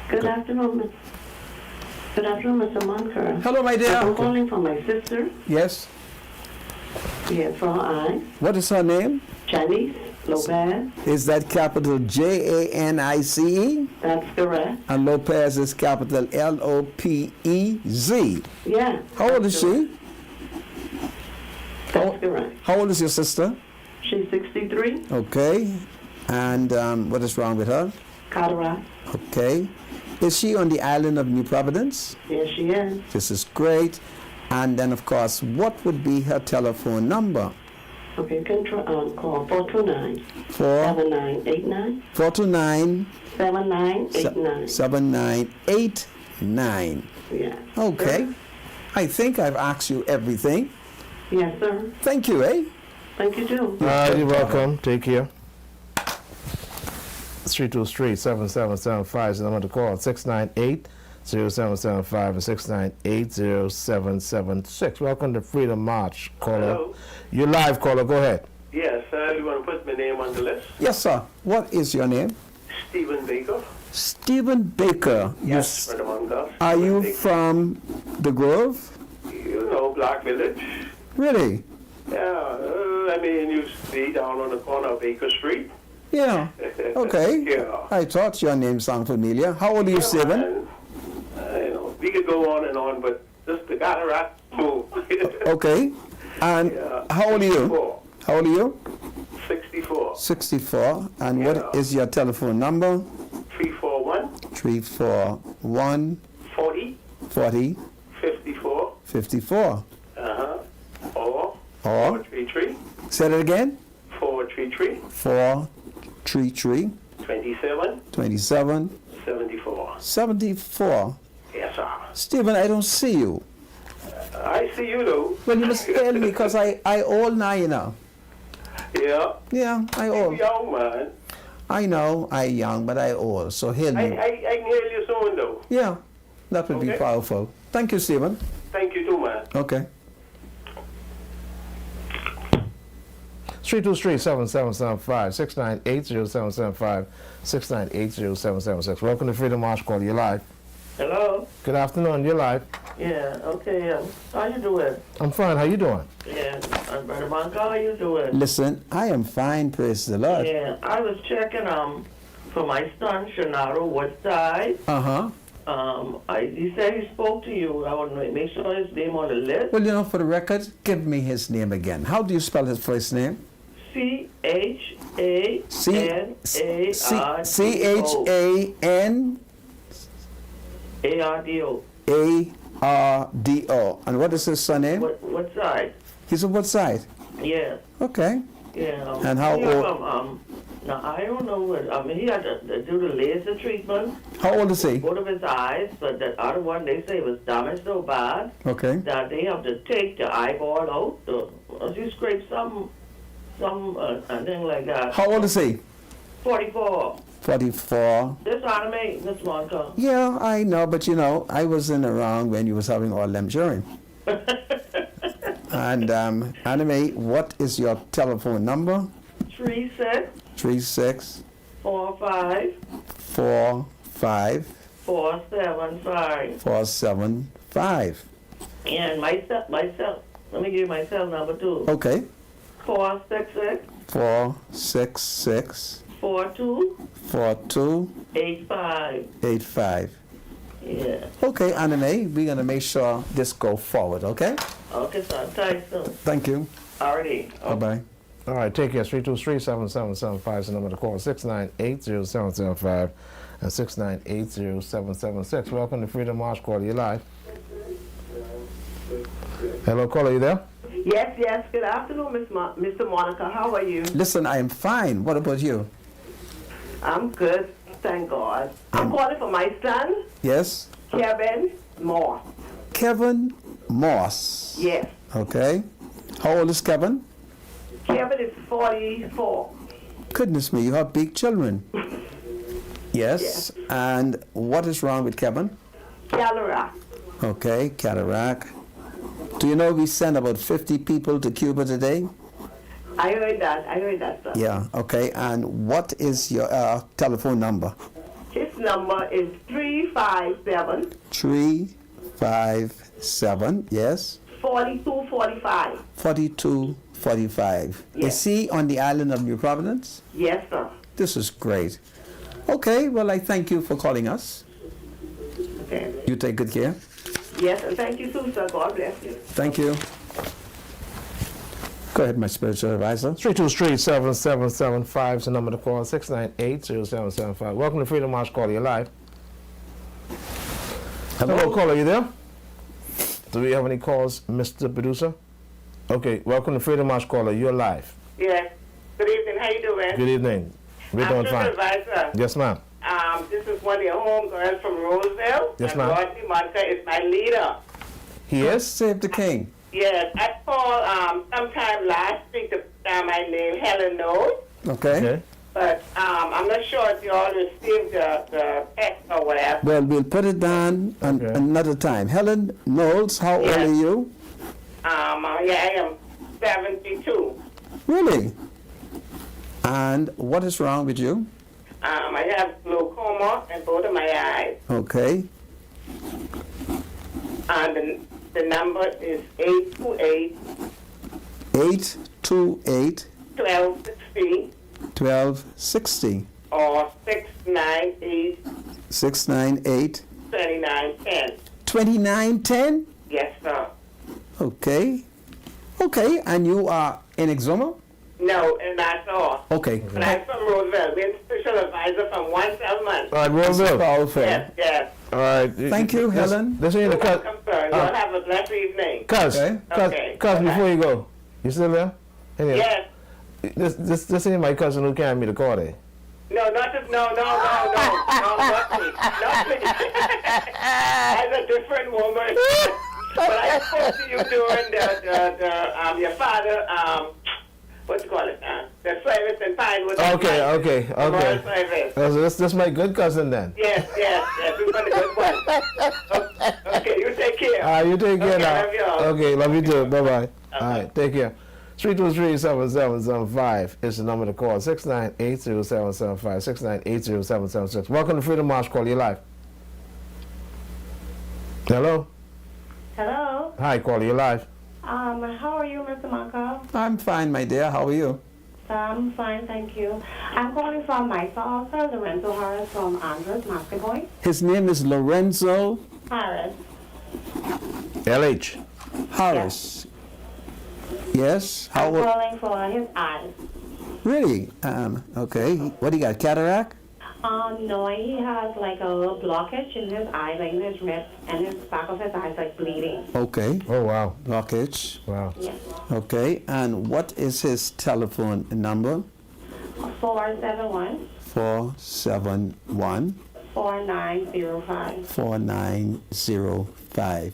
Good afternoon, Mr. Monker. Hello, my dear. I'm calling for my sister. Yes. Yes, for her eyes. What is her name? Janice Lopez. Is that capital Janice? That's correct. And Lopez is capital Lopez. Yeah. How old is she? That's correct. How old is your sister? She's 63. Okay. And what is wrong with her? Cataract. Okay. Is she on the island of New Providence? Yes, she is. This is great. And then, of course, what would be her telephone number? Okay, you can call 429 4 7989 429 7989. 7989. Yes. Okay. I think I've asked you everything. Yes, sir. Thank you, eh? Thank you, too. You're welcome. Take care. 323-7775 is the number to call. 698-0775 and 698-0776. Welcome to Freedom March, caller. Hello. You're live, caller. Go ahead. Yes, you want to put my name on the list? Yes, sir. What is your name? Stephen Baker. Stephen Baker. Yes, Brother Mongas. Are you from the Grove? You know, Black Village. Really? Yeah, I mean, you be down on the corner of Baker Street. Yeah. Okay. Yeah. I thought your name sounded familiar. How old are you, Stephen? You know, we could go on and on, but just the cataract move. Okay. And Yeah. how old are you? 64. How old are you? 64. 64. And what Yeah. is your telephone number? 341 341 40 40 54. 54. Uh-huh. Or Or, 433 say that again? 433 433 27 27 74. 74. Yes, sir. Stephen, I don't see you. I see you, though. Well, you must tell me because I old now, you know. Yeah. Yeah, I You old. young, man. I know I young, but I old. So hear I me. can hear you soon, though. Yeah, that would be Okay. powerful. Thank you, Stephen. Thank you, too, man. Okay. 323-7775, 698-0775, 698-0776. Welcome to Freedom March, caller. You're live. Hello? Good afternoon. You're live. Yeah, okay. How you doing? I'm fine. How you doing? Yeah, Brother Monka, how you doing? Listen, I am fine, praise the Lord. Yeah, I was checking for my son, Shenaro Woodside. Uh-huh. He said he spoke to you. I want to make sure his name on the list. Well, you know, for the record, give me his name again. How do you spell his first name? C-H-A-N-A-R-D-O. C-H-A-N A-R-D-O. A-R-D-O. And what is his surname? What side? He's on what side? Yeah, Okay. yeah. And how he old- have, now, I don't know what, he had to do the laser treatment, How old is he? both of his eyes, but the other one, they say was damaged so bad Okay. that they have to take the eyeball out. You scrape some thing like that. How old is he? 44. 44. This anime, this one come. Yeah, I know, but you know, I wasn't around when you was having all them children. And Anime, what is your telephone number? 36 36 45 45 475. 475. And myself, let me give you my cell number too. Okay. 466 466 42 42 85. 85. Yeah. Okay, Anime, we're gonna make sure this go forward, okay? Okay, so thanks soon. Thank you. Already. Bye-bye. All right, take care. 323-7775 is the number to call. 698-0775 and 698-0776. Welcome to Freedom March, caller. You're live. Hello, caller. You there? Yes. Good afternoon, Mr. Monica. How are you? Listen, I am fine. What about you? I'm good, thank God. I'm calling for my son, Yes? Kevin Moore. Kevin Moss. Yes. Okay. How old is Kevin? Kevin is 44. Goodness me, you have big children. Yes. And what is wrong with Kevin? Cataract. Okay, cataract. Do you know we send about 50 people to Cuba today? I heard that, sir. Yeah, okay. And what is your telephone number? His number is 357 357, yes, 4245. 4245. Yes. Is he on the island of New Providence? Yes, sir. This is great. Okay, well, I thank you for calling us. Okay. You take good care. Yes, and thank you too, sir. God bless you. Thank you. Go ahead, my spiritual advisor. 323-7775 is the number to call. 698-0775. Welcome to Freedom March, caller. You're live. Hello, caller. You there? Do we have any calls, Mr. Producer? Okay, welcome to Freedom March caller. You're live. Yes. Good evening. How you doing? Good evening. We're I'm doing Social fine. Advisor. Yes, ma'am. This is one of your homegirls from Roseville. Yes, and ma'am. Rodney Monica is my leader. He is? Save the king. Yes, I called sometime last week to my name Helen knows, Okay. Okay. but I'm not sure if you all received the text or whatever. Well, we'll put it down Okay. another time. Helen Knowles, how old Yes. are you? Yeah, I am 72. Really? And what is wrong with you? I have glaucoma in both of my eyes, Okay. and the number is 828 828 1260 1260 or 698 698 2910. 2910. Yes, sir. Okay. Okay, and you are in Exuma? No, and that's all. Okay. But I'm from Roseville. Been special advisor from 1 months. All right, This is Roseville. powerful. Yes, yes. All right. Thank you, Helen. This ain't You're the cuz. welcome, sir. You'll have a blessed evening. Cuz. Okay. Okay. Cuz, before you go, you still there? Anyway, Yes. This ain't my cousin who carried me to court, eh? No, not me. No, not me. Not me. I'm a different woman. But I spoke to you during your father, what you call it, the service in Pinewood. Okay. Memorial service. This my good cousin then. Yes. We've got a good one. Okay, you take care. You take care Okay, now. love y'all. Okay, love you too. Bye-bye. All right, take care. 323-7775 is the number to call. 6980775, 6980776. Welcome to Freedom March Call. You live. Hello? Hello. Hi, Call. You live. How are you, Mr. Marco? I'm fine, my dear. How are you? I'm fine, thank you. I'm calling from my father, Lorenzo Harris from Andres Mascaboy. His name is Lorenzo Harris. LH. Harris. Yes? How I'm calling for his eyes. Really? Okay. What do you got? Cataract? No, he has like a blockage in his eye, like in his rib, and his back of his eye is like bleeding. Okay. Oh, wow. Blockage. Wow. Yes. Okay. And what is his telephone number? 471 471 4905. 4905.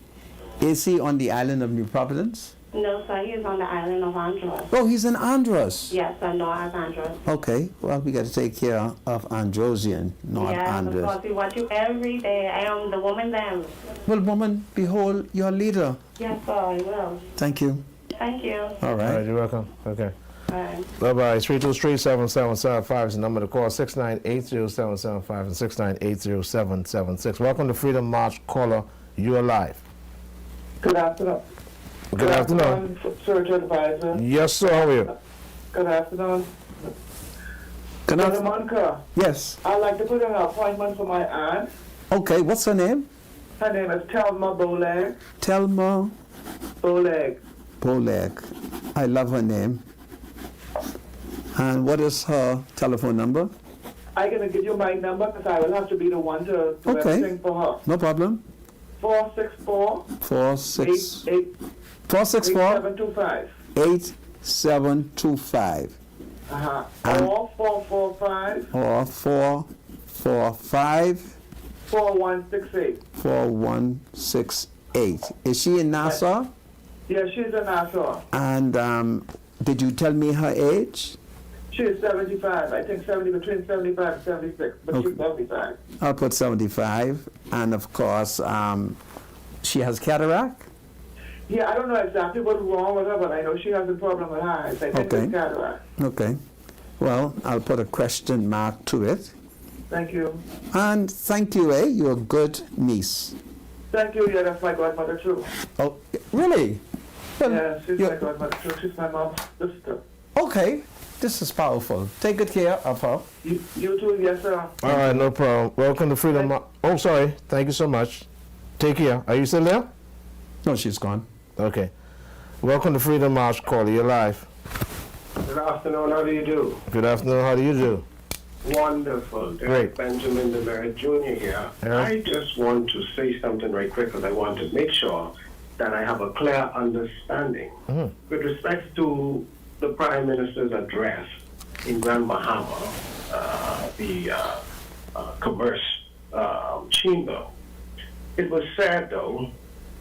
Is he on the island of New Providence? No, sir, he's on the island of Andros. Oh, he's in Andros. Yes, I know as Andros. Okay. Well, we got to take care of Androsian, not Yes, of Andros. course, we watch you every day. I am the woman then. Well, woman, behold your leader. Yes, sir, I will. Thank you. Thank you. All All right, right. you're welcome. Okay. Bye. Bye-bye. 323-7775 is the number to call. 6980775 and 6980776. Welcome to Freedom March Caller. You are live. Good afternoon. Good afternoon. Social Advisor. Yes, sir. How are you? Good afternoon. Can Dr. I? Monica, Yes. I'd like to put in an appointment for my aunt. Okay. What's her name? Her name is Thelma Boleg. Thelma Boleg. Bolek. I love her name. And what is her telephone number? I'm going to give you my number because I will have to be the one to do Okay. everything for her. No problem. 464 464 8725. 8725 Uh-huh. And- Or 445 or 445 4168. 4168. Is she in Nassau? Yeah, she's in Nassau. And did you tell me her age? She is 75. I think between 75 and 76, but Okay. she's 75. I'll put 75. And of course, she has cataract? Yeah, I don't know exactly what's wrong with her, but I know she has a problem with her eyes. I think Okay. it's cataract. Okay. Well, I'll put a question mark to it. Thank you. And thank you, You're a good niece. Thank you. Yeah, that's my godmother too. Oh, really? Well, Yeah, she's you're- my godmother too. She's my mom's sister. Okay. This is powerful. Take good care of her. You too, yes, sir. All right, no problem. Welcome to Freedom March. Oh, sorry. Thank you so much. Take care. Are you still there? No, she's gone. Okay. Welcome to Freedom March Caller. You're live. Good afternoon. How do you do? Good afternoon. How do you do? Wonderful. Great. Benjamin DeMerit Jr. here. Yeah. I just want to say something right quick because I want to make sure that I have a clear understanding. With respect to the Prime Minister's address in Grand Bahama, the Commerce Chamber, it was said, though,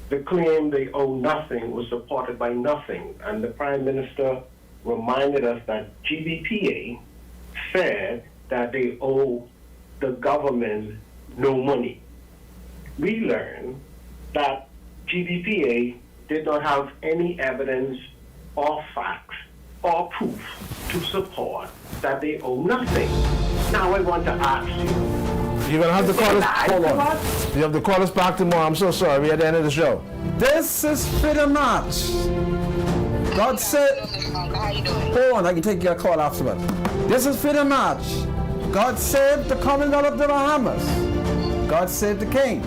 the claim they owe nothing was supported by nothing, and the Prime Minister reminded us that GBPA said that they owe the government no money. We learned that GBPA did not have any evidence or facts or proof to support that they owe nothing. Now I want to ask you. You're going to have to call us. Hold on. You have to call us back tomorrow. I'm so sorry. We're at the end of the show. This is freedom march. God said, hold on, I can take your call afterward. This is freedom march. God saved the Commonwealth of the Bahamas. God saved the King.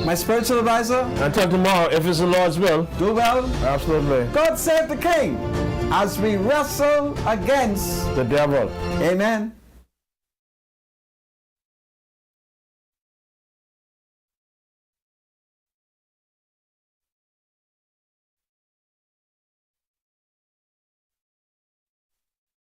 My spiritual advisor. Until tomorrow, if it's the Lord's will. Do well. Absolutely. God save the King as we wrestle against the devil. Amen.